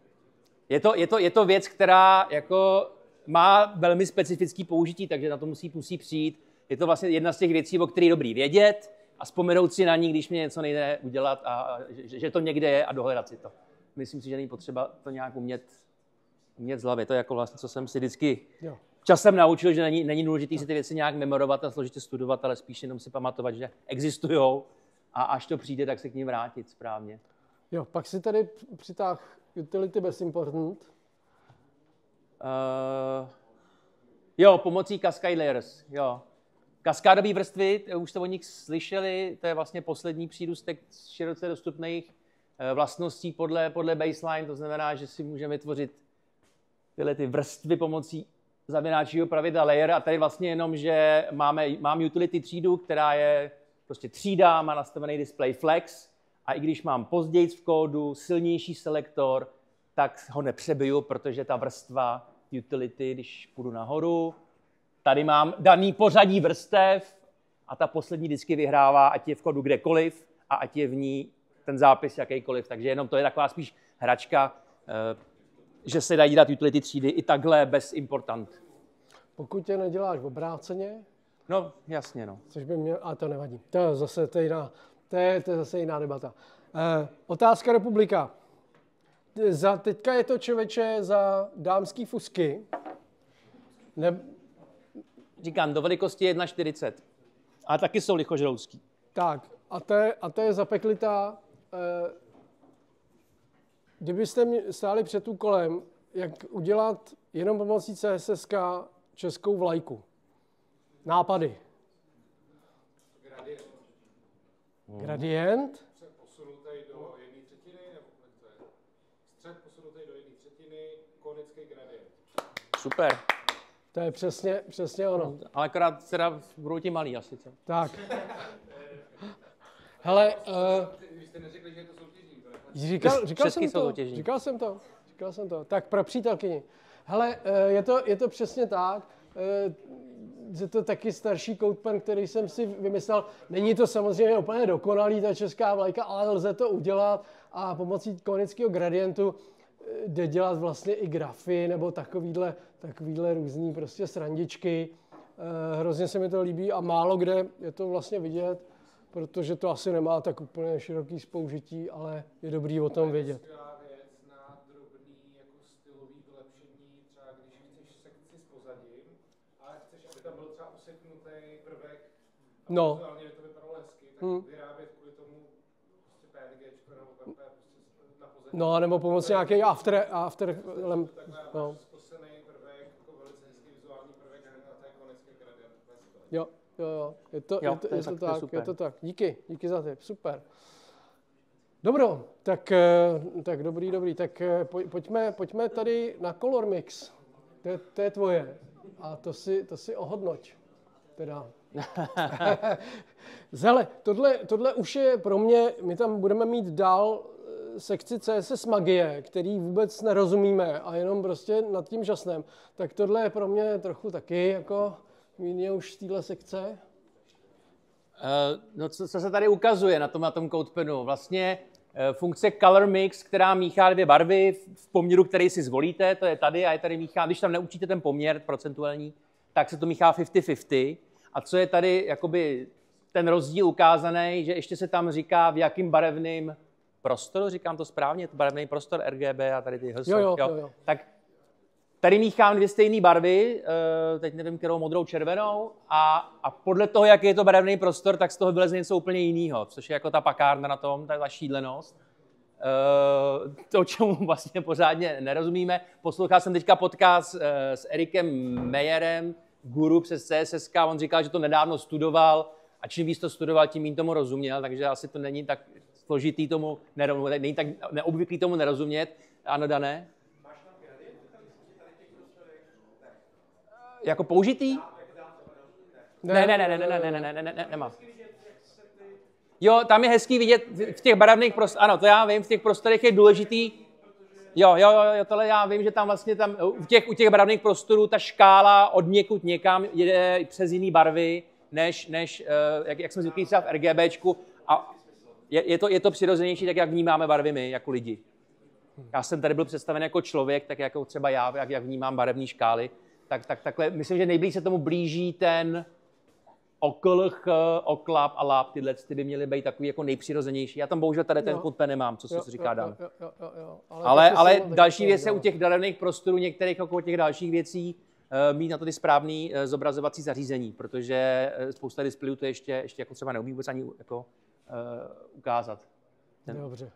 Je to věc, která jako má velmi specifický použití, takže na to musí přijít. Je to vlastně jedna z těch věcí, o které je dobrý vědět a vzpomenout si na ní, když mě něco nejde udělat a že to někde je a dohledat si to. Myslím si, že není potřeba to nějak umět z hlavy. To je jako vlastně, co jsem si vždycky časem naučil, že není důležité si ty věci nějak memorovat a složitě studovat, ale spíš jenom si pamatovat, že existujou a až to přijde, tak se k ním vrátit správně. Jo, pak si tady přitáhl utility bez important. Jo, pomocí Cascade Layers, jo. Kaskádové vrstvy, už jste o nich slyšeli, to je vlastně poslední přírůstek široce dostupných vlastností podle baseline, to znamená, že si můžeme vytvořit tyhle ty vrstvy pomocí zavináčího pravidla layer a tady vlastně jenom, že mám utility třídu, která je prostě třída, má nastavený display flex a i když mám později v kódu silnější selektor, tak ho nepřebiju, protože ta vrstva utility, když půjdu nahoru, tady mám daný pořadí vrstev a ta poslední vždycky vyhrává, ať je v kódu kdekoliv a ať je v ní ten zápis jakýkoliv. Takže jenom to je taková spíš hračka, že se dají dát utility třídy i takhle bez important. Pokud tě neděláš obráceně? No, jasně, no. Což by měl, a to nevadí. To je zase jiná debata. Otázka republika. Teďka je to, člověče, za dámský fusky. Říkám, do velikosti 1,40. Ale taky jsou lichožrouský. Tak, a to je zapeklitá. Kdybyste stáli před úkolem, jak udělat jenom pomocí CSS českou vlajku. Nápady. Gradient. Střed posunutý do 1/3, nebo kolik to je? Střed posunutý do 1/3, konický gradient. Super. To je přesně ono. Ale akorát teda budou ti malý asi, co? Tak. Hele, Vy jste neřekli, že je to soutěžní. Říkal jsem to. Tak pro přítelkyni. Hele, je to přesně tak. Je to taky starší koutpen, který jsem si vymyslel. Není to samozřejmě úplně dokonalý, ta česká vlajka, ale lze to udělat a pomocí konického gradientu jde dělat vlastně i grafy nebo takovýhle různý prostě srandičky. Hrozně se mi to líbí a málo kde je to vlastně vidět, protože to asi nemá tak úplně široký spoužití, ale je dobrý o tom vědět. Věc na drobný jako stylový vylepšení, třeba když chceš sekci s pozadím, ale chceš, aby tam byl třeba useknutý prvek, a vizuálně to vypadalo hezky, tak vyrábět kvůli tomu prostě PNGčko nebo PP prostě na pozadí. No, nebo pomocí nějaký after no. Zkosený prvek, jako velice hezký vizuální prvek na té konické gradient. Jo. Je to tak. Díky za tip, super. Dobro, tak dobrý. Tak pojďme tady na Color Mix. To je tvoje. A to si ohodnoť. Teda. Zele, tohle už je pro mě, my tam budeme mít dál sekci CSS magie, který vůbec nerozumíme a jenom prostě nad tím žasnem, tak tohle je pro mě trochu taky jako jiný už z téhle sekce. No co se tady ukazuje na tom CodePenu? Vlastně funkce Color Mix, která míchá dvě barvy v poměru, který si zvolíte, to je tady a je tady míchá, když tam neučíte ten poměr procentuální, tak se to míchá 50-50. A co je tady jakoby ten rozdíl ukázaný, že ještě se tam říká, v jakým barevným prostoru, říkám to správně, to barevný prostor RGB a tady ty heslo. Jo. Tak tady míchám dvě stejné barvy, teď nevím, kterou modrou, červenou, a podle toho, jaký je to barevný prostor, tak z toho vyleze něco úplně jiného, což je jako ta pakárna na tom, ta šílenost. To, čemu vlastně pořádně nerozumíme. Poslouchal jsem teďka podcast s Erikem Meyerem, guru přes CSS, on říkal, že to nedávno studoval a čím víc to studoval, tím méně tomu rozuměl, takže asi to není tak složitý tomu, není tak neobvyklý tomu nerozumět. Ano, Dané? Jako použitý? Ne, nemám. Jo, tam je hezký vidět v těch barevných prostorech, ano, to já vím, v těch prostorech je důležitý. Jo, tohle já vím, že tam vlastně u těch barevných prostorů ta škála od někud někam jede přes jiný barvy, než jak jsme zvyklí třeba v RGBčku. A je to přirozenější, tak jak vnímáme barvy my, jako lidi. Já jsem tady byl představen jako člověk, tak jako třeba já, jak vnímám barevné škály. Takhle, myslím, že nejblíž se tomu blíží ten oklch, oklap a lap, tyhle by měly být takový jako nejpřirozenější. Já tam bohužel tady ten CodePen nemám, co si říká Dan. Ale další věc je u těch barevných prostorů, některých jako těch dalších věcí, mít na to ty správné zobrazovací zařízení, protože spousta displejů to ještě jako třeba neumí vůbec ani jako, ukázat. Dobře.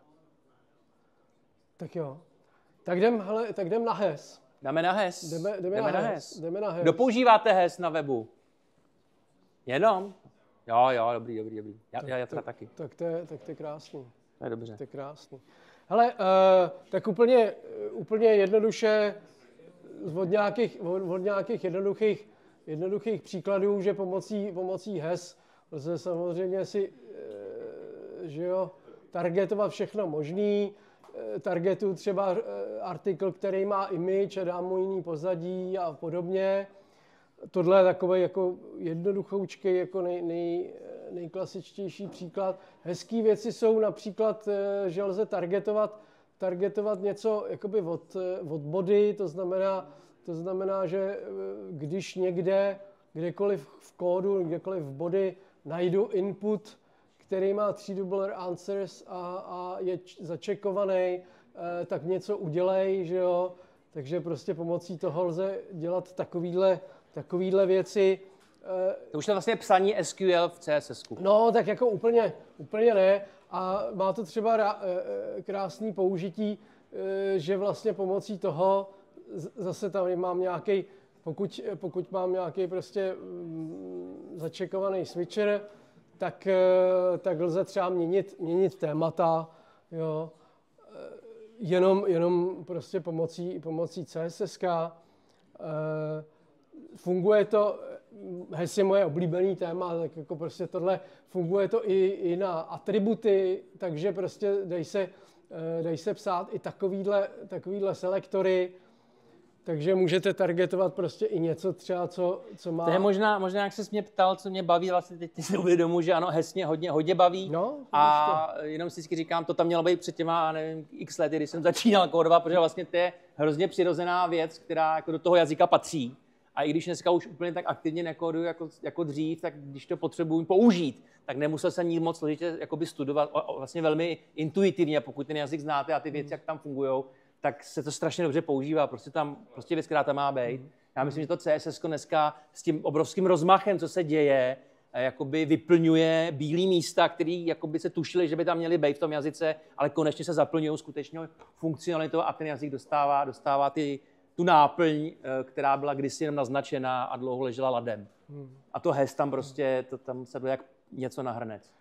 Tak jo. Tak jdem na HES. Jdeme na HES. Jdeme na HES. Kdo používáte HES na webu? Jenom? Jo, dobrý. Já teda taky. Tak to je krásný. To je dobře. To je krásný. Hele, tak úplně jednoduše od nějakých jednoduchých příkladů, že pomocí HES lze samozřejmě si targetovat všechno možný. Targetu třeba artikl, který má image a dám mu jiný pozadí a podobně. Tohle je takový jako jednoduchoučkej, jako nejklasičtější příklad. Hezký věci jsou například, že lze targetovat něco jakoby od body, to znamená, že když kdekoliv v kódu, kdekoliv v body najdu input, který má 3 double answers a je začekovaný, tak něco udělej, že jo. Takže prostě pomocí toho lze dělat takovýhle věci. To už je vlastně psaní SQL v CSS-ku. No, tak jako úplně ne. A má to třeba krásný použití, že vlastně pomocí toho zase tam mám nějaký, pokud mám nějaký prostě začekovaný switcher, tak lze třeba měnit témata, jo. Jenom prostě pomocí CSS-ka. Funguje to, HES je moje oblíbený téma, tak jako prostě tohle funguje to i na atributy, takže prostě dají se psát i takovýhle selektory, takže můžete targetovat prostě i něco třeba, co má... To je možná jak jsi mě ptal, co mě baví, vlastně teď si uvědomuji, že ano, HES mě hodně baví. No, a jenom si vždycky říkám, to tam mělo být před těma, nevím, x lety, když jsem začínal kódovat, protože vlastně to je hrozně přirozená věc, která jako do toho jazyka patří. A i když dneska už úplně tak aktivně nekóduju jako dřív, tak když to potřebuji použít, tak nemusel jsem nic moc složitě studovat, vlastně velmi intuitivně, pokud ten jazyk znáte a ty věci, jak tam fungují, tak se to strašně dobře používá, prostě věc, která tam má být. Já myslím, že to CSS dneska s tím obrovským rozmachem, co se děje, jakoby vyplňuje bílý místa, který jakoby se tušili, že by tam měly být v tom jazyce, ale konečně se zaplňují skutečně funkcionalitou a ten jazyk dostává tu náplň, která byla kdysi jenom naznačená a dlouho ležela ladem. A to HES tam prostě, to tam se do jak něco na hrnec.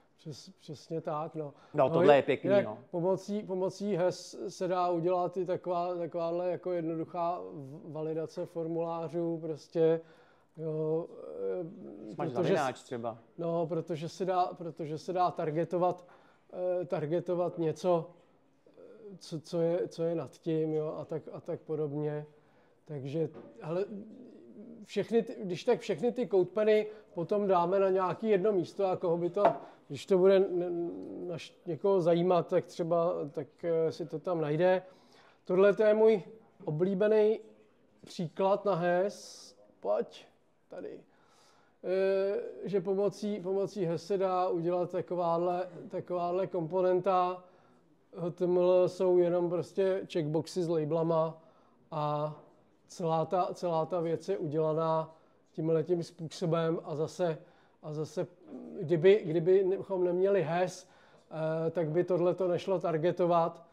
Přesně tak, no. No, tohle je pěkný, no. Pomocí HES se dá udělat i takováhle jako jednoduchá validace formulářů, prostě, jo. Máš zavináč třeba. No, protože se dá targetovat něco co je nad tím, jo, a tak podobně. Takže, ale když tak všechny ty CodePeny potom dáme na nějaké jedno místo a koho by to, když to bude někoho zajímat, tak třeba si to tam najde. Tohle je můj oblíbený příklad na HES. Pojď, tady. Že pomocí HES se dá udělat takováhle komponenta. HTML jsou jenom prostě checkboxy s labelama a celá ta věc je udělaná tímhletím způsobem a zase kdybychom neměli HES, tak by tohleto nešlo targetovat.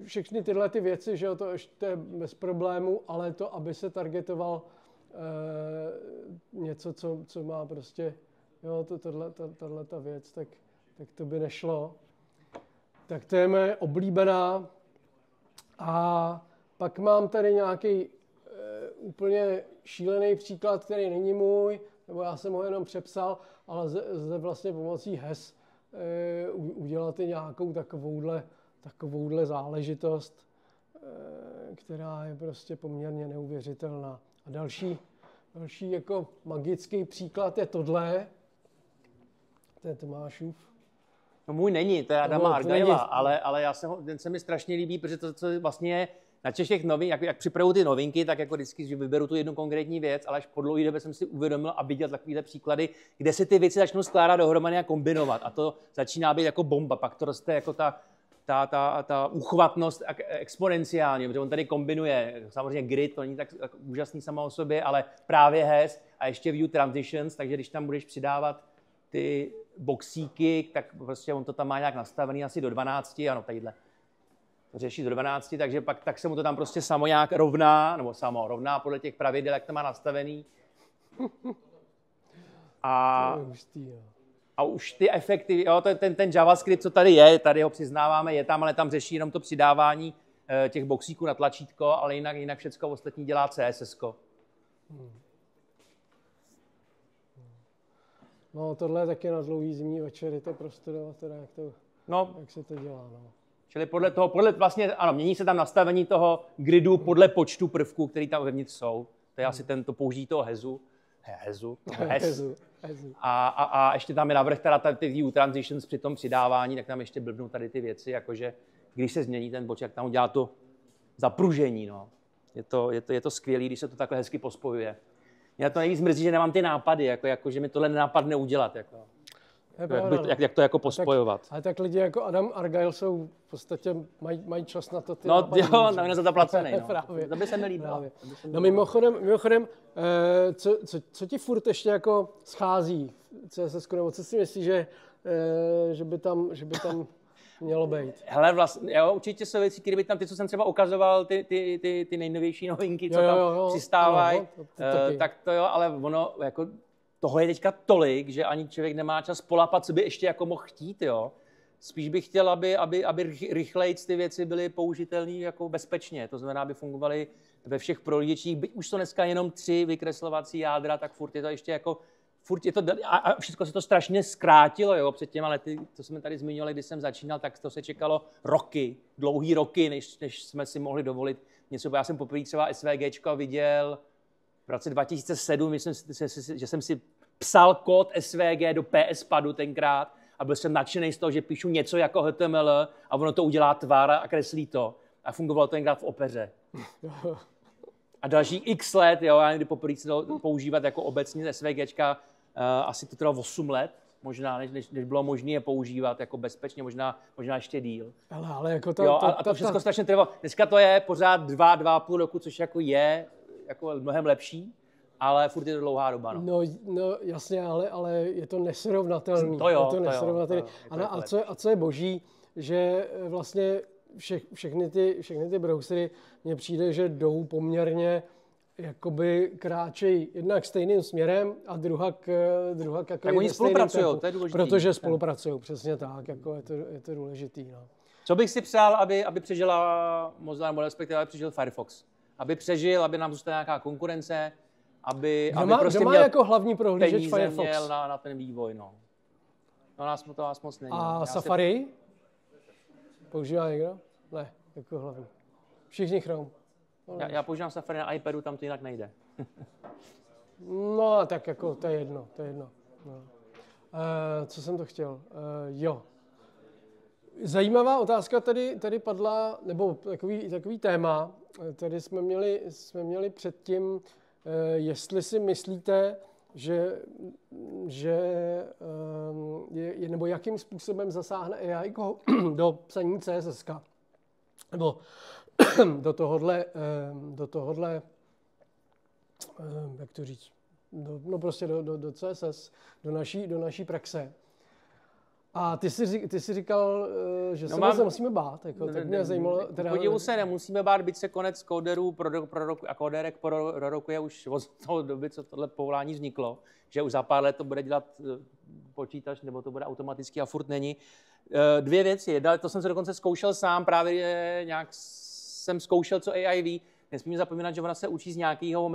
Všechny tyhle ty věci, že jo, to ještě je bez problému, ale to, aby se targetoval něco, co má prostě, jo, tato věc, tak to by nešlo. Tak to je moje oblíbená. A pak mám tady nějaký úplně šílený příklad, který není můj, nebo já jsem ho jenom přepsal, ale zde vlastně pomocí HES udělat i nějakou takovouhle záležitost, která je prostě poměrně neuvěřitelná. A další jako magický příklad je tohle. To je Tomášův. No můj není, to je Adama Argaila, ale ten se mi strašně líbí, protože to vlastně je na těch novin, jak připravuju ty novinky, tak jako vždycky, že vyberu tu jednu konkrétní věc, ale až po dlouhé době jsem si uvědomil a viděl takovéhle příklady, kde se ty věci začnou skládat dohromady a kombinovat. A to začíná být jako bomba, pak to roste jako ta uchvatnost exponenciálně, protože on tady kombinuje samozřejmě grid, to není tak úžasný sama o sobě, ale právě HES a ještě view transitions, takže když tam budeš přidávat ty boxíky, tak prostě on to tam má nějak nastavený asi do 12, ano, tadyhle. To řeší do 12, takže pak tak se mu to tam prostě samo nějak rovná podle těch pravidel, jak to má nastavený. A už ty efekty, jo, ten JavaScript, co tady je, tady ho přiznáváme, je tam, ale tam řeší jenom to přidávání těch boxíků na tlačítko, ale jinak všecko ostatní dělá CSS-ko. No, tohle je taky na dlouhý zimní večery, to prostudovat, teda, jak se to dělá. No. Čili vlastně, ano, mění se tam nastavení toho gridu podle počtu prvků, který tam vevnitř jsou. To je asi to použití toho HESu. A ještě tam je navrch teda ty view transitions při tom přidávání, tak tam ještě blbnou tady ty věci, jakože když se změní ten počet, tam udělá to zapružení. No. Je to skvělé, když se to takhle hezky pospojuje. Mě to nejvíc mrzí, že nemám ty nápady, jako že mi tohle nenápadne udělat. Jak to jako pospojovat. Ale tak lidi jako Adam Argail jsou v podstatě, mají čas na to ty nápady. No jo, na za to placený. No. To by se mi líbilo. No mimochodem co ti furt ještě jako schází v CSS, nebo co si myslíš, že by tam mělo být? Hele, vlastně, jo, určitě jsou věci, které by tam, ty, co jsem třeba ukazoval, ty nejnovější novinky, co tam přistávají, tak to jo, ale ono, jako, toho je teďka tolik, že ani člověk nemá čas polapat, co by ještě jako mohl chtít, jo. Spíš bych chtěl, aby rychleji ty věci byly použitelné jako bezpečně, to znamená, aby fungovaly ve všech prohlížečích, byť už to dneska jenom 3 vykreslovací jádra, tak furt je to ještě jako, a všechno se to strašně zkrátilo, jo, před těma lety, to jsme tady zmiňovali, když jsem začínal, tak to se čekalo dlouhý roky, než jsme si mohli dovolit něco, já jsem poprvé třeba SVGčko viděl v roce 2007, myslím, že jsem si psal kód SVG do PS Padu tenkrát a byl jsem nadšený z toho, že píšu něco jako HTML a ono to udělá tvar a kreslí to. A fungovalo to tenkrát v Opeře. A další x let, jo, já někdy poprvé se to používat jako obecně SVGčka, asi to trvalo 8 let, možná, než bylo možné je používat jako bezpečně, možná ještě díl. Ale jako a to všechno strašně trvalo. Dneska to je pořád 2,5 roku, což jako je jako mnohem lepší, ale furt je to dlouhá doba. No jasně, ale je to nesrovnatelný. To A co je boží, že vlastně všechny ty browsery mně přijde, že jdou poměrně jakoby kráčejí jednak stejným směrem a druhá tak oni spolupracují, to je důležitý. Protože spolupracují, přesně tak, jako je to důležitý. No. Co bych si přál, aby přežila Mozilla, nebo respektive aby přežil Firefox? Aby přežil, aby nám zůstala nějaká konkurence, aby prostě měl jako hlavní prohlížeč Firefox měl na ten vývoj. No nás moc není. A Safari? Používá někdo? Ne. jako hlavní. Všichni Chrome. Já používám Safari na iPadu, tam to jinak nejde. No, tak jako to je jedno. No. Co jsem to chtěl? Jo. Zajímavá otázka tady padla, nebo takový téma. Tady jsme měli předtím, jestli si myslíte, nebo jakým způsobem zasáhne AI do psaní CSS, nebo do tohohle, jak to říct, prostě do CSS, do naší praxe. A ty jsi říkal, že se musíme bát, jako, tak mě zajímalo. Podivu se nemusíme bát, byť se konec kóderů a kóderek prorokuje už od toho doby, co tohle povolání vzniklo, že už za pár let to bude dělat počítač, nebo to bude automaticky a furt není. Dvě věci. To jsem se dokonce zkoušel sám, právě nějak jsem zkoušel, co AI ví. Nesmíme zapomínat, že ona se učí z nějakého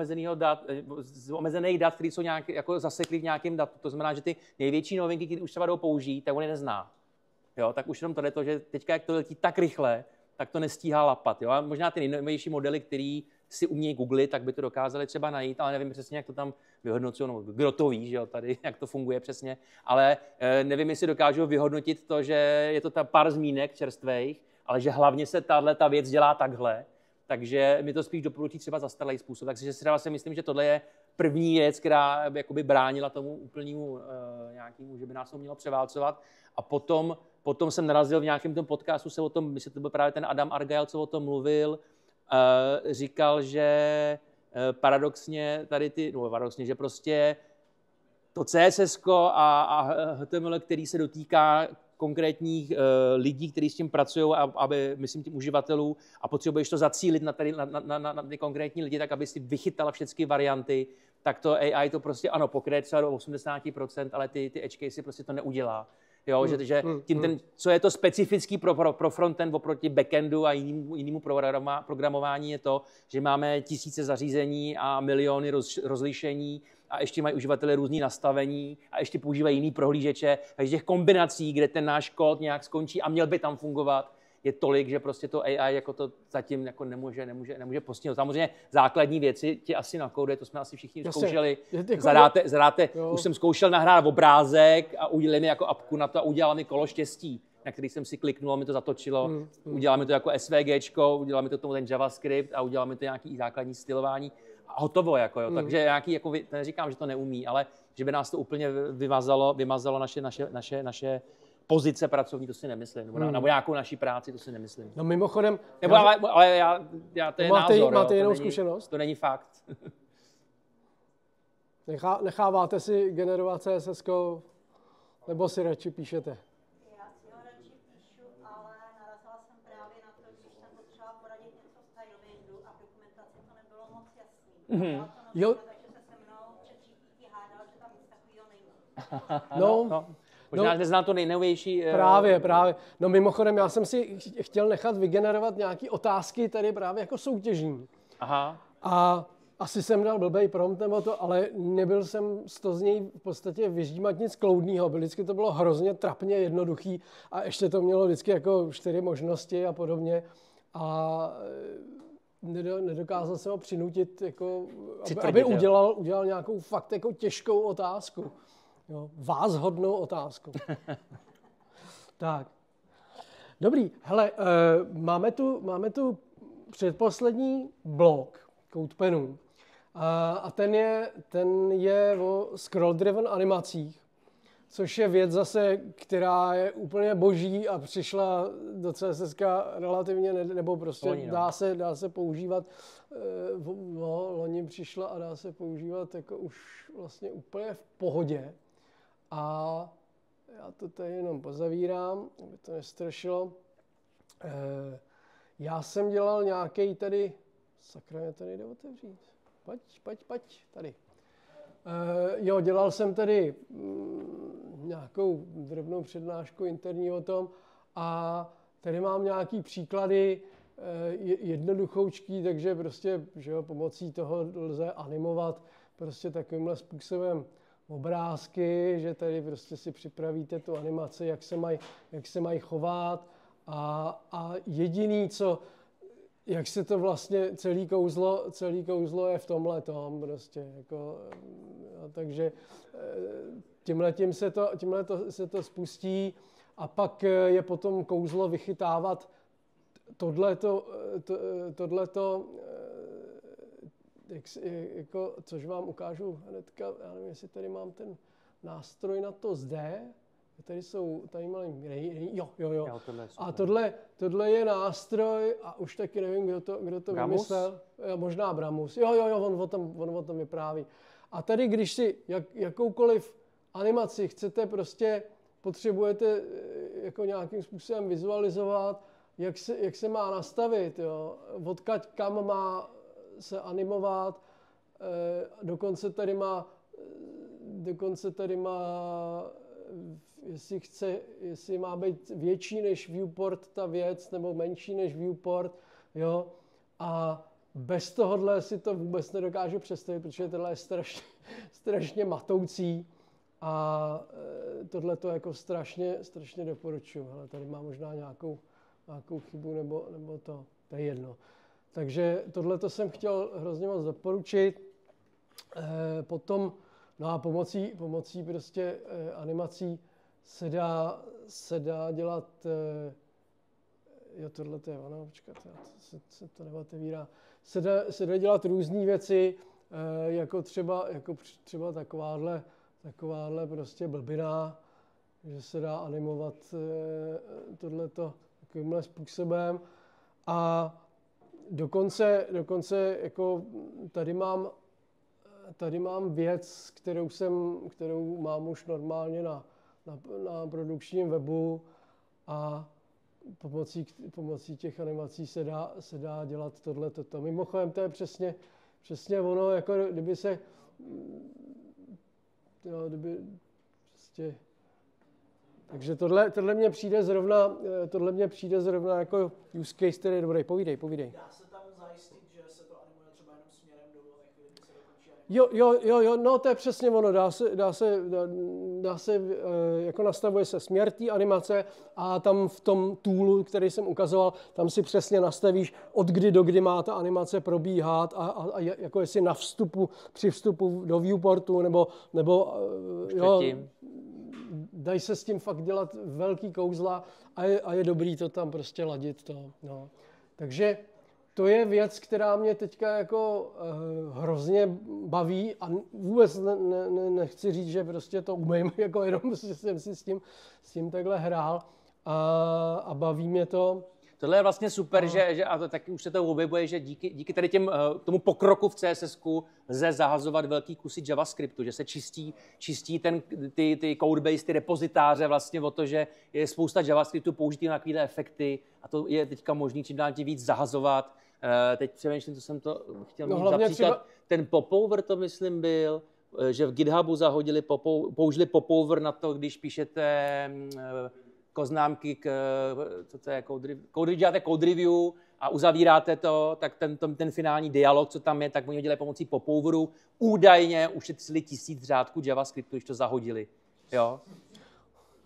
omezených dat, které jsou nějak, jako zasekly v nějakém datu. To znamená, že ty největší novinky, které už třeba jdou použít, tak on je nezná. Jo, tak už jenom to, že teďka, jak to letí tak rychle, tak to nestíhá lapat. Jo? A možná ty nejnovější modely, které si umějí googlit, tak by to dokázali třeba najít, ale nevím přesně, jak to tam vyhodnocují. No, kdo to ví, že jo, tady, jak to funguje přesně. Ale nevím, jestli dokážou vyhodnotit to, že je to ta pár zmínek čerstvejch, ale že hlavně se ta věc dělá takhle. Takže mi to spíš doporučí třeba zastaralý způsob. Takže si myslím, že tohle je první věc, která jakoby bránila tomu úplnému nějakému, že by nás to mělo převálcovat. A potom jsem narazil v nějakém tom podcastu, se o tom, myslím, to byl právě ten Adam Argyle, co o tom mluvil, říkal, že paradoxně, že prostě to CSS a HTML, který se dotýká konkrétních lidí, kteří s tím pracují, aby, myslím, tím uživatelů, a potřebuješ to zacílit na ty konkrétní lidi, tak aby si vychytala všechny varianty, tak to AI to prostě, ano, pokryje třeba do 80%, ale ty edge case prostě to neudělá. Jo, že tím co je to specifický pro frontend oproti backendu a jinému programování je to, že máme tisíce zařízení a miliony rozlišení a ještě mají uživatelé různý nastavení a ještě používají jiný prohlížeče. Takže těch kombinací, kde ten náš kód nějak skončí a měl by tam fungovat, je tolik, že prostě to AI jako to zatím jako nemůže postihnout. Samozřejmě základní věci ti asi nakóduje, to jsme asi všichni zkoušeli. Zadáte, už jsem zkoušel nahrát obrázek a udělali mi jako apku na to a udělal mi kolo štěstí, na který jsem si kliknul, mi to zatočilo, udělal mi to jako SVGčko, udělal mi to tomu ten JavaScript a udělal mi to nějaký základní stylování a hotovo. Jako, jo. Takže nějaký, jako, neříkám, že to neumí, ale že by nás to úplně vymazalo naše pozice pracovní, to si nemyslím. Nebo nějakou naší práci, to si nemyslím. No mimochodem... Ale já to je názor. Máte jinou zkušenost? To není fakt. Necháváte si generovat CSS, nebo si radši píšete? Já si ho radši píšu, ale narazila jsem právě na to, když jsem potřebovala poradit něco v Tailwindu a v dokumentaci to nebylo moc jasný. Jo. Takže se mnou ChatGPT hádal, že tam nic takového není. Možná neznám to nejnovější. Právě. No mimochodem, já jsem si chtěl nechat vygenerovat nějaké otázky tady právě jako soutěžní. Aha. A asi jsem dal blbej prompt nebo to, ale nebyl jsem to z něj v podstatě vyždímat nic kloudného. Vždycky to bylo hrozně trapně jednoduchý a ještě to mělo vždycky jako 4 možnosti a podobně. A nedokázal jsem ho přinutit, jako, aby udělal nějakou fakt jako těžkou otázku. Jo, vázhodnou otázku. Tak. Dobrý. Hele, máme tu předposlední blok CodePenů. A ten je o scroll-driven animacích, což je věc zase, která je úplně boží a přišla do CSS relativně, nebo prostě dá se používat. Loni přišla a dá se používat jako už vlastně úplně v pohodě. A já to tady jenom pozavírám, aby to nestrašilo. Já jsem dělal nějaký tady, sakra, mě to nejde otevřít. Pojď, tady. Dělal jsem tady nějakou drobnou přednášku interní o tom a tady mám nějaký příklady jednoduchoučký, takže prostě, že jo, pomocí toho lze animovat prostě takovýmhle způsobem obrázky, že tady prostě si připravíte tu animaci, jak se mají chovat A jediný, jak se to vlastně, celý kouzlo je v tomhletom prostě, jako, takže tímhletím se to spustí a pak je potom kouzlo vychytávat tohleto, jako, což vám ukážu hnedka, já nevím, jestli tady mám ten nástroj na to zde, tady malý, jo. A tohle je nástroj a už taky nevím, kdo to vymyslel. Možná Bramus. Jo, on o tom vypráví. A tady, když si jakoukoliv animaci chcete potřebujete jako nějakým způsobem vizualizovat, jak se má nastavit, jo, odkud kam má se animovat, dokonce tady má jestli má být větší než viewport ta věc, nebo menší než viewport, jo. A bez tohohle si to vůbec nedokážu představit, protože tohle je strašně matoucí a tohle to jako strašně doporučuji. Hele, tady má možná nějakou chybu, nebo to je jedno. Takže tohle jsem chtěl hrozně moc doporučit. Potom, no a pomocí prostě animací se dá dělat, jo, tohle to je ono, počkat, se to neotevírá. Se dá dělat různé věci, jako třeba takováhle prostě blbina, že se dá animovat tohleto takovýmhle způsobem. A dokonce jako tady mám věc, kterou mám už normálně na produkčním webu a pomocí těch animací se dá dělat tohleto. Mimochodem to je přesně ono, jako kdyby prostě. Takže tohle mně přijde zrovna jako use case, který je dobrý. Povídej. Dá se tam zajistit, že se to animuje třeba jenom směrem dolů, ve chvíli, kdy se dokončí animace? Jo, no to je přesně ono. Dá se jako nastavuje se směr té animace a tam v tom toolu, který jsem ukazoval, tam si přesně nastavíš, od kdy do kdy má ta animace probíhat a jako jestli při vstupu do viewportu nebo jo, dají se s tím fakt dělat velký kouzla a je dobrý to tam prostě ladit to. No. Takže to je věc, která mě teďka jako hrozně baví a vůbec nechci říct, že prostě to umím, jako jenom prostě jsem si s tím takhle hrál a baví mě to. Tohle je vlastně super, že a to taky už se to objevuje, že díky tady tomu pokroku v CSS-ku lze zahazovat velký kusy JavaScriptu, že se čistí ty codebase, ty repozitáře vlastně o to, že je spousta JavaScriptu použitý na takovéhle efekty a to je teďka možný čím dál tím víc zahazovat. Teď přemýšlím, co jsem to chtěl mít například. Třeba ten popover to myslím byl, že v GitHubu použili popover na to, když píšete poznámky co to je děláte code review a uzavíráte to, tak ten finální dialog, co tam je, tak oni dělají pomocí popoveru. Údajně ušetřili 1000 řádků JavaScriptu, když to zahodili. Jo?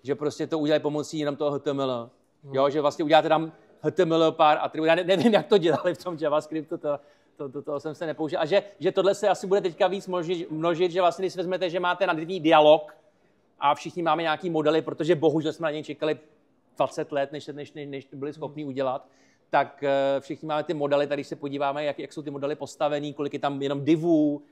Že prostě to udělají pomocí jenom toho HTML. Jo? Že vlastně uděláte tam HTML pár atributů. Já nevím, jak to dělali v tom JavaScriptu, toho jsem se nepoužil. A že tohle se asi bude teďka víc množit, že vlastně, když si vezmete, že máte nativní dialog, a všichni máme nějaký modely, protože bohužel jsme na něj čekali 20 let, než to byli schopni udělat, tak všichni máme ty modely, tady se podíváme, jak jsou ty modely postavený, kolik je tam jenom divů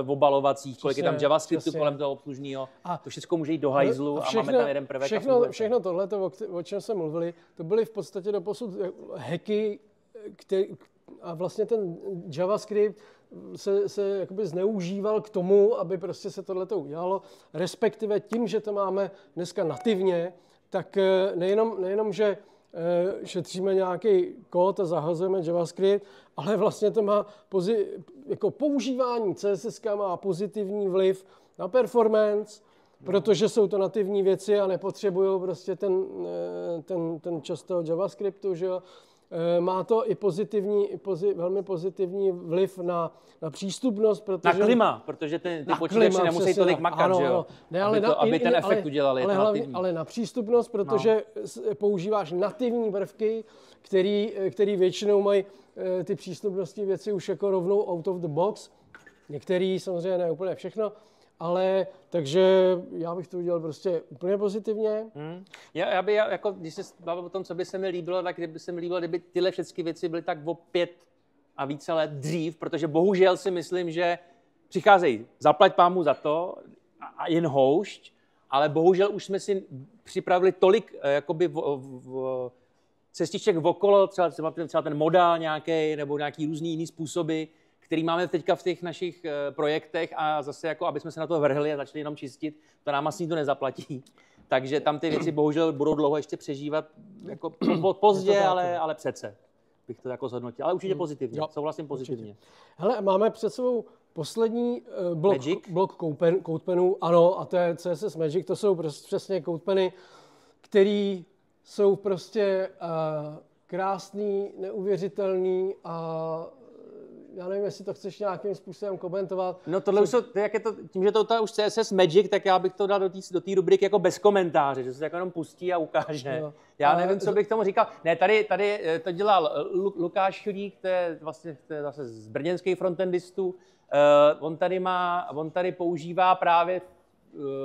obalovacích, kolik je tam JavaScriptu kolem toho obslužného. To všechno může jít do hajzlu a máme tam jeden prvek. Všechno tohle, o čem jsme mluvili, to byly v podstatě doposud hacky, a vlastně ten JavaScript se jakoby zneužíval k tomu, aby prostě se tohleto udělalo, respektive tím, že to máme dneska nativně, tak nejenom že šetříme nějaký kód a zahazujeme JavaScript, ale vlastně to má jako používání CSS má pozitivní vliv na performance, protože jsou to nativní věci a nepotřebují prostě ten čas toho JavaScriptu, že jo. má to i velmi pozitivní vliv na přístupnost, protože... Na klima, protože ty počítače nemusí tolik makat, ano, že jo? Ne, aby ten efekt udělali. Ale na přístupnost, protože používáš nativní prvky, který většinou mají ty přístupnostní věci už jako rovnou out of the box. Některý samozřejmě ne úplně všechno, ale takže já bych to udělal prostě úplně pozitivně. Já bych, jako, když se bavil o tom, co by se mi líbilo, tak by se mi líbilo, kdyby tyhle všechny věci byly tak o 5 a více let dřív, protože bohužel si myslím, že přicházejí, zaplať pámu za to a jen houšť, ale bohužel už jsme si připravili tolik jakoby cestiček okolo, třeba ten modál nějaký, nebo nějaký různý jiný způsoby, který máme teďka v těch našich projektech a zase jako, aby jsme se na to vrhli a začali jenom čistit, to nám asi nikdo nezaplatí. Takže tam ty věci bohužel budou dlouho ještě přežívat, jako pozdě, ale přece bych to jako zhodnotil. Ale určitě pozitivně, souhlasím pozitivně. Určitě. Hele, máme před sebou poslední blok CodePenů, ano, a to je CSS Magic, to jsou přesně CodePeny, který jsou prostě krásný, neuvěřitelný a já nevím, jestli to chceš nějakým způsobem komentovat. No tohle už jak je to, tím, že to už CSS Magic, tak já bych to dal do té rubriky jako bez komentáře, že se jako jenom pustí a ukáže. No. Já nevím, co bych tomu říkal. Ne, tady to dělal Lukáš Chudík, to je vlastně zase z brněnských frontendistů. On tady používá právě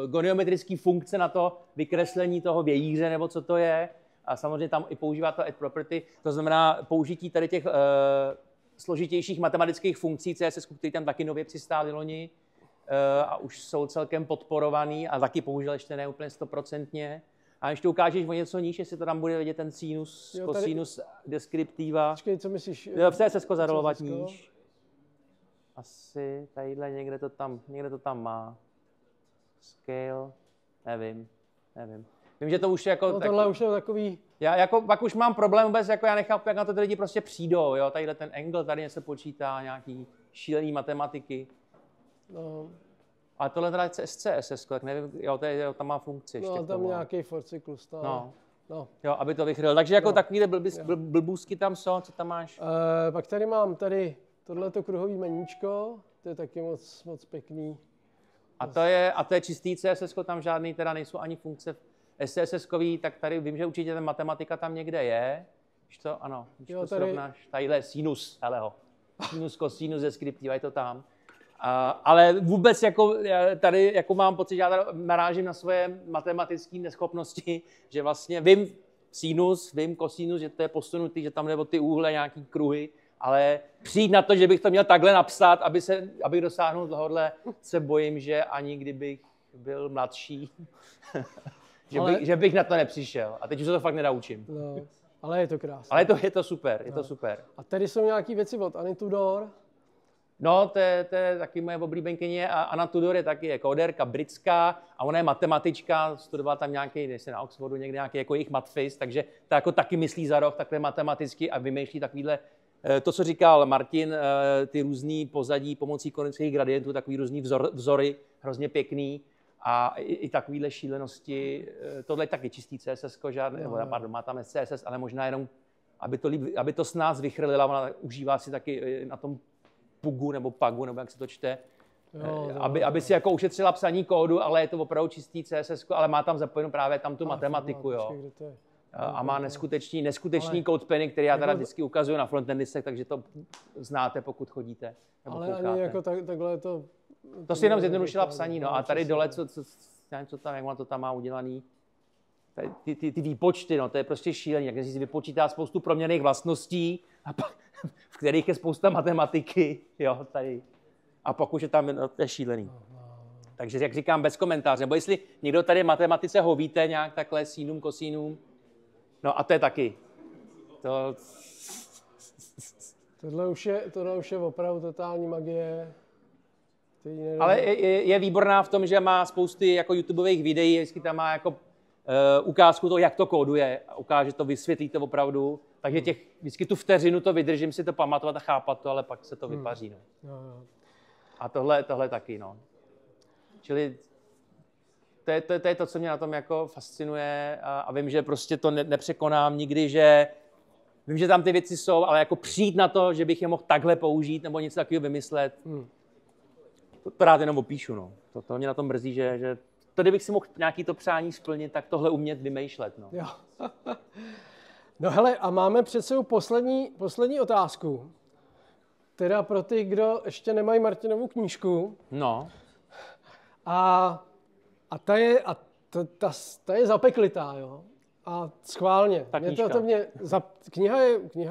goniometrické funkce na to vykreslení toho vějíře, nebo co to je. A samozřejmě tam i používá to add property, to znamená použití tady těch složitějších matematických funkcí CSS, které tam taky nově přistály loni a už jsou celkem podporovaný a taky použil ještě ne úplně 100%. A když to ukážeš o něco níž, jestli to tam bude vidět ten sinus, kosinus, deskriptiva. Počkej, co myslíš? V CSS zarolovat níž. Asi tadyhle někde to tam má. Scale, nevím. Vím, že to už jako... No tohle už je takový... Já jako, pak už mám problém vůbec, jako já nechápu, jak na to ty lidi prostě přijdou, jo, tadyhle ten angle, tady něco počítá, nějaký šílený matematiky. No. Ale tohle teda je CSS, tak nevím, jo, tam má funkci ještě. No, tam nějaký for cyklus, no. Jo, aby to vychrl. Takže jako takovýhle blbůzky tam jsou, co tam máš? Pak tady mám tohleto kruhový meníčko, to je taky moc pěkný. A to je čistý CSS, tam žádný teda nejsou ani funkce SCSS-kový, tak tady vím, že určitě ten matematika tam někde je. Když to srovnáš, tadyhle sinus, sinus, kosinus, deskriptiva, je to tam. Ale vůbec jako tady jako mám pocit, že já tady narážím na svoje matematické neschopnosti, že vlastně vím sinus, vím kosinus, že to je posunutý, že tam jde o ty úhle, nějaký kruhy, ale přijít na to, že bych to měl takhle napsat, abych dosáhnul tohohle, se bojím, že ani kdybych byl mladší, že bych na to nepřišel. A teď už se to fakt nenaučím. No, ale je to krásné. Ale je to super, je to super. A tady jsou nějaké věci od Anny Tudor. No, to je taky moje oblíbenkyně a Anna Tudor je taky kóderka britská a ona je matematička, studovala tam nějaký, na Oxfordu někde nějaký jako jejich matfis, takže ta jako taky myslí za rok takhle matematicky a vymýšlí takovýhle, to, co říkal Martin, ty různý pozadí pomocí konických gradientů, takový různý vzory, hrozně pěkný a i takovýhle šílenosti. Tohle je taky čistý CSS, má tam CSS, ale možná jenom, aby to s nás vychrlila, ona užívá si taky na tom Pugu nebo Pagu, nebo jak se to čte, aby si jako ušetřila psaní kódu, ale je to opravdu čistý CSS, ale má tam zapojenou právě tam tu matematiku, jo. A má neskutečný CodePeny, který já teda vždycky ukazuju na frontendistech, takže to znáte, pokud chodíte. Ale ani jako takhle to... To si jenom zjednodušila psaní, no a tady dole, co tam, jak ona to tam má udělaný, ty výpočty, no to je prostě šílený, jak si vypočítá spoustu proměnných vlastností, a pak, v kterých je spousta matematiky, jo, tady. A pak už je tam, no, to je šílený. Takže jak říkám, bez komentáře, nebo jestli někdo tady matematice hovíte nějak takhle, sinům, kosínům, no a to je taky. Tohle už je opravdu totální magie. Ale je výborná v tom, že má spousty jako YouTubeových videí, vždycky tam má jako ukázku toho, jak to kóduje, a ukáže to, vysvětlí to opravdu. Takže vždycky tu vteřinu to vydržím si to pamatovat a chápat to, ale pak se to vypaří. No. A tohle taky, no. Čili to je to, co mě na tom jako fascinuje a vím, že prostě to nepřekonám nikdy, že vím, že tam ty věci jsou, ale jako přijít na to, že bych je mohl takhle použít nebo něco takového vymyslet, to rád jenom opíšu. No. To mě na tom mrzí, že to, kdybych si mohl nějaký to přání splnit, tak tohle umět vymýšlet. No. Jo. No hele, a máme před sebou poslední otázku. Teda pro ty, kdo ještě nemají Martinovu knížku. No. A ta je zapeklitá, jo. A schválně. Kniha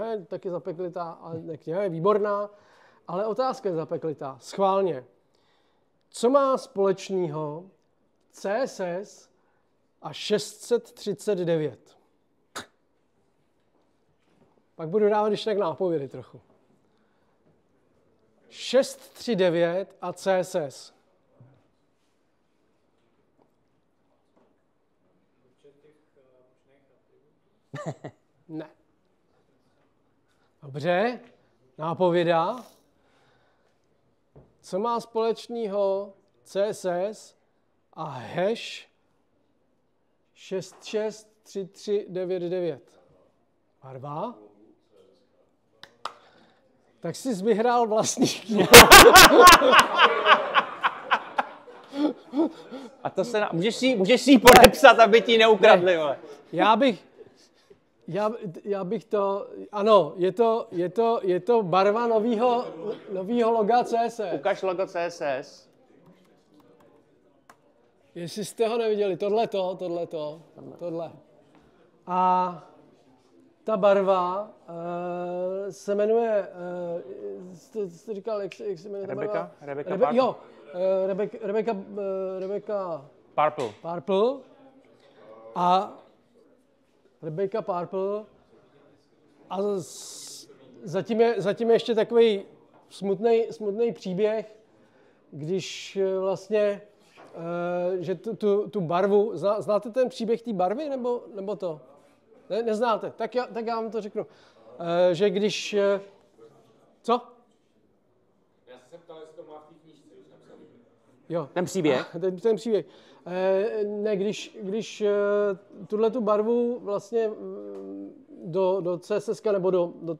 je taky zapeklitá, a kniha je výborná, ale otázka je zapeklitá. Schválně. Co má společného CSS a 639? Pak budu dávat když tak nápovědy trochu. 639 a CSS. Ne. Dobře, nápověda. Co má společného CSS a hash 663399? Barva? Tak jsi vyhrál vlastní knihu. A to se můžeš si ji podepsat, aby ti neukradli, vole. Já bych to, ano, je to barva novýho loga CSS. Ukaž logo CSS. Jestli jste ho neviděli, tohle. A ta barva se jmenuje, jste říkal, jak se jmenuje ta barva? Rebecca Purple. A Rebecca Purple. A zatím je ještě takový smutný příběh, když vlastně, že tu barvu, znáte ten příběh té barvy, nebo to? Ne, neznáte, tak já vám to řeknu. Že když, co? Já jsem se ptal, jestli to má v té knížce, už napsal. Jo. Ten příběh? Ten příběh. Ne, když tu barvu vlastně do CSS nebo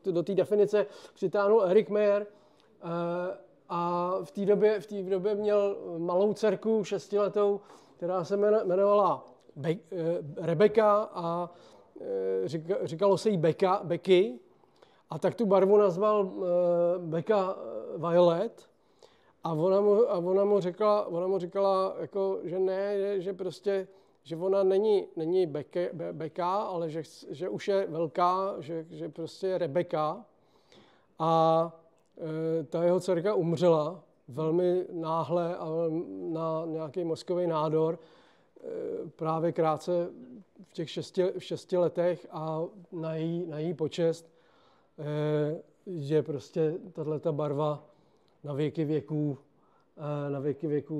do té definice přitáhnul Eric Meyer a v té době měl malou dcerku 6letou, která se jmenovala Rebecca a říkalo se jí Becky, a tak tu barvu nazval Becca Violet. A ona mu říkala, jako, že ne, že prostě, že ona není Becca, ale že už je velká, že prostě je Rebecca. A ta jeho dcerka umřela velmi náhle a na nějaký mozkový nádor právě krátce v těch 6 letech, a na její počest je prostě tato barva na věky věků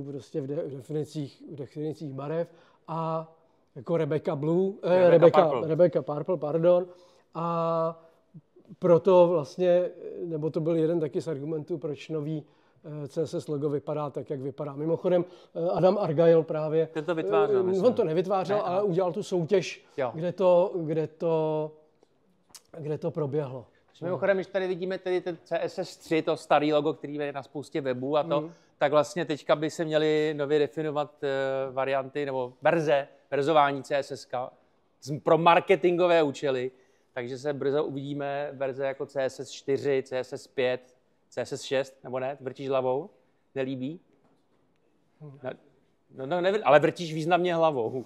prostě v definicích barev, a jako Rebecca Purple, pardon. A proto vlastně, nebo to byl jeden taky z argumentů, proč nový CSS logo vypadá tak, jak vypadá. Mimochodem, Adam Argyle právě, ten to vytvářel, myslím. On to nevytvářel, ale udělal tu soutěž, kde to proběhlo. Mimochodem, když tady vidíme ten CSS3, to starý logo, který je na spoustě webů a to, tak vlastně teďka by se měly nově definovat varianty nebo verzování CSS pro marketingové účely, takže se brzo uvidíme verze jako CSS4, CSS5, CSS6, nebo ne? Vrtíš hlavou? Nelíbí? No, ale vrtíš významně hlavou.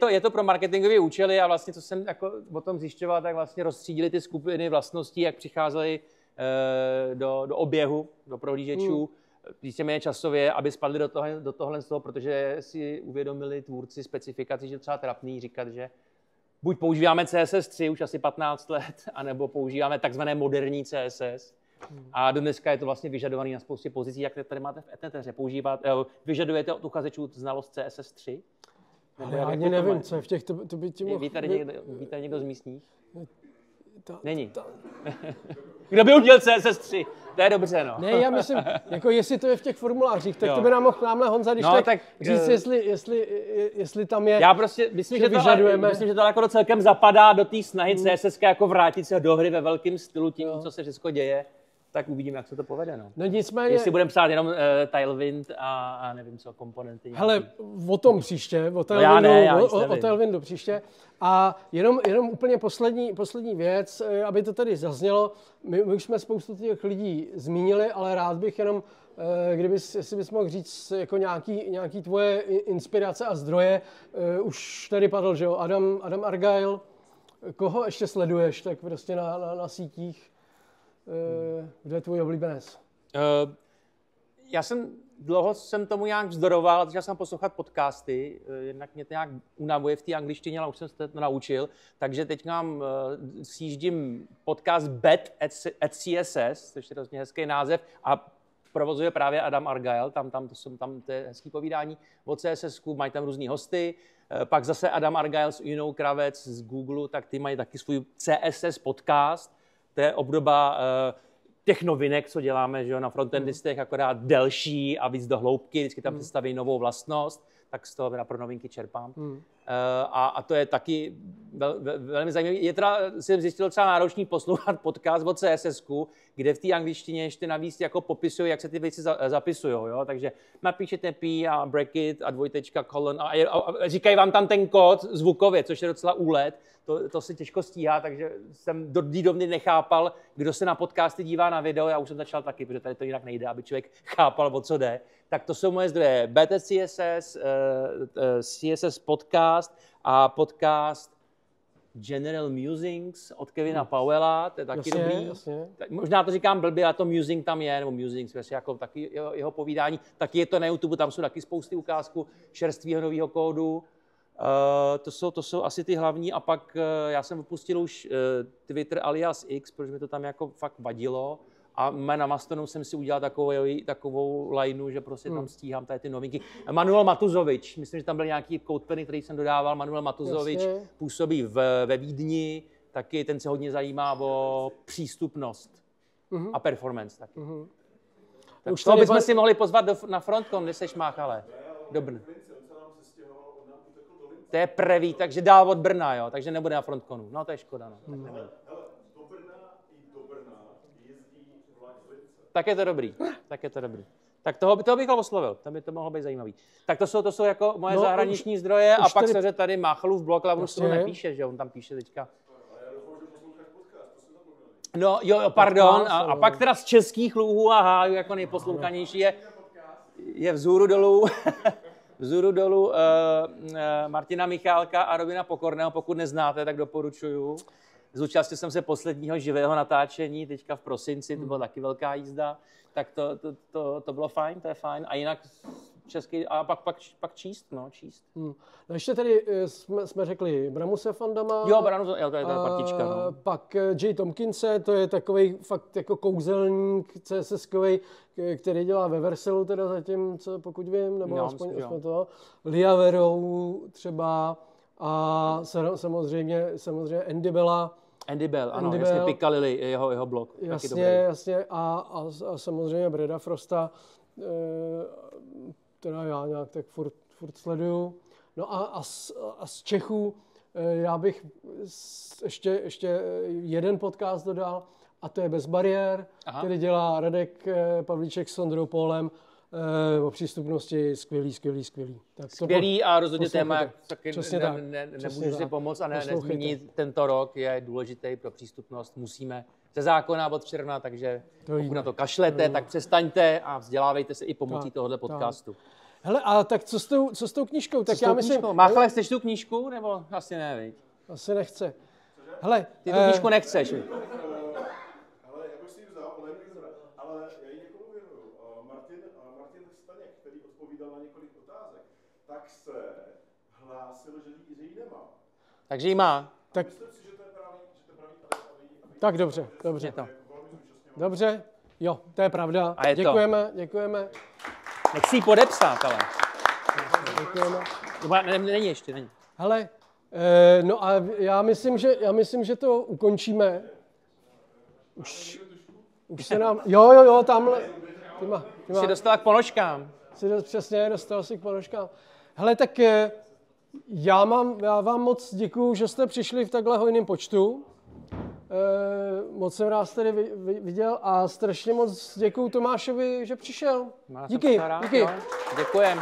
Je to pro marketingové účely, a vlastně, co jsem jako o tom zjišťoval, tak vlastně rozstřídili ty skupiny vlastností, jak přicházely do oběhu, do prohlížečů, víceméně časově, aby spadli do tohle z toho, protože si uvědomili tvůrci specifikaci, že třeba trapný říkat, že buď používáme CSS3 už asi 15 let, anebo používáme takzvané moderní CSS. A do dneska je to vlastně vyžadovaný na spoustě pozicí, jak tady máte v Etneteře. Vyžadujete od uchazečů znalost CSS3? Ale já ani nevím, co je v těch, to by ti mohl... Ví tady někdo z místních? Není. Kdo by udělal CSS3? To je dobře, no. Ne, já myslím, jako jestli to je v těch formulářích, tak jo. to by nám mohl námhle Honza, když no, tak říct, jestli tam je. Já prostě myslím, že to jako celkem zapadá do té snahy CSS jako vrátit se do hry ve velkém stylu tím, co se všechno děje. Tak uvidíme, jak se to povede. No nicméně... Jestli budeme psát jenom Tailwind a nevím co, komponenty. Hele, o tom příště, o Tailwindu příště. A jenom úplně poslední věc, aby to tady zaznělo. My už jsme spoustu těch lidí zmínili, ale rád bych jenom, jestli bys mohl říct jako nějaký tvoje inspirace a zdroje. Už tady padl, že jo, Adam Argyle. Koho ještě sleduješ tak prostě na sítích? Kdo je tvůj oblíbenec? Já dlouho jsem tomu nějak vzdoroval, začal jsem poslouchat podcasty, jednak mě to nějak unavuje v té angličtině, ale už jsem se to naučil, takže teď sjíždím podcast Bad at CSS, což je hrozně hezký název, a provozuje právě Adam Argyle, to je hezký povídání o CSS-ku, mají tam různý hosty, pak zase Adam Argyle s Jinou Kravec z Google, tak ty mají taky svůj CSS podcast. To je obdoba těch novinek, co děláme, že jo, na frontendistech, akorát delší a víc do hloubky, vždycky tam představí novou vlastnost, tak z toho pro novinky čerpám. A to je taky velmi zajímavé. Jsem zjistil docela náročný poslouchat podcast o CSS-ku, kde v té angličtině ještě navíc jako popisují, jak se ty věci zapisují. Jo? Takže napíšete P a bracket a dvojtečka colon a říkají vám tam ten kód zvukově, což je docela úlet. To se těžko stíhá, takže jsem do dovny nechápal, kdo se na podcasty dívá na video. Já už jsem začal taky, protože tady to jinak nejde, aby člověk chápal, o co jde. Tak to jsou moje zdroje. BT CSS, CSS podcast a podcast General Musings od Kevina Powella, to je taky dobrý. Jasně. Možná to říkám blbě, ale to Musing tam je, nebo Musings, jako taky jeho povídání. Taky je to na YouTube, tam jsou taky spousty ukázků čerstvého nového kódu. To jsou asi ty hlavní, a pak já jsem vypustil už Twitter alias X, protože mi to tam jako fakt vadilo, a na Mastodonu jsem si udělal takovou lineu, že prostě tam stíhám tady ty novinky. Manuel Matuzovič, myslím, že tam byl nějaký CodePenny, který jsem dodával. Manuel Matuzovič působí ve Vídni, taky ten se hodně zajímá o přístupnost a performance taky. Tak už to bychom si mohli pozvat na Frontcon, kde seš, Máchale. Dobrý. To je prvý, takže dál od Brna, jo, takže nebude na Frontconu. No to je škoda, no. Tak je to dobrý. Tak toho bych ho oslovil, to by to mohlo být zajímavý. Tak to jsou jako moje zahraniční zdroje, a pak se tady Máchalův blog, ale on z toho nepíše, že on tam píše teďka. No jo, pardon, a pak teda z českých lůhů a hájů jako nejposlouchanější je Vzhůru dolů Martina Michálka a Robina Pokorného, pokud neznáte, tak doporučuju. Zúčastnil jsem se posledního živého natáčení, teďka v prosinci, to byla taky velká jízda, tak to bylo fajn, to je fajn. A jinak český, a pak číst. No ještě tady jsme řekli Bramuse Fandama. Jo, to je ta partička. No. Pak Jay Tomkinse, to je takovej fakt jako kouzelník CSS-kovej, který dělá ve Verselu teda zatím, co pokud vím, nebo aspoň to. Lia Verou třeba, a samozřejmě Andy Bella. Andy Bell, ano, jasně, Piccalilli, jeho blog. Jasně, a samozřejmě Breda Frosta, teda já nějak tak furt sleduju. No a z Čechů já bych ještě jeden podcast dodal, a to je Bez bariér, který dělá Radek Pavlíček s Ondrou Pólem. O přístupnosti skvělý. Tak skvělý a rozhodně téma, taky nemůžu si pomoct a nezmínit, tento rok je důležitý pro přístupnost. Musíme ze zákona od června, takže pokud na to kašlete, tak přestaňte a vzdělávejte se i pomocí tohohle podcastu. Hele, a tak co s tou knížkou? Tak já myslím... Máchale, chceš tu knížku, nebo asi ne, viď? Asi nechce. Hele, ty tu knížku nechceš. Tak se hlásil, že ji nemá. Takže ji má. Tak, tak dobře. Dobře, jo, to je pravda. A je děkujeme. Nech si ji podepsat, ale. Děkujeme. Není. Hele, no a já myslím, že to ukončíme. Už se nám... Jo, tamhle. Jsi dostala k ponožkám. Přesně, dostal si k ponožkám. Hele, tak já vám moc děkuju, že jste přišli v takhle hojném počtu. Moc jsem vás tady viděl a strašně moc děkuju Tomášovi, že přišel. Díky. Děkujem.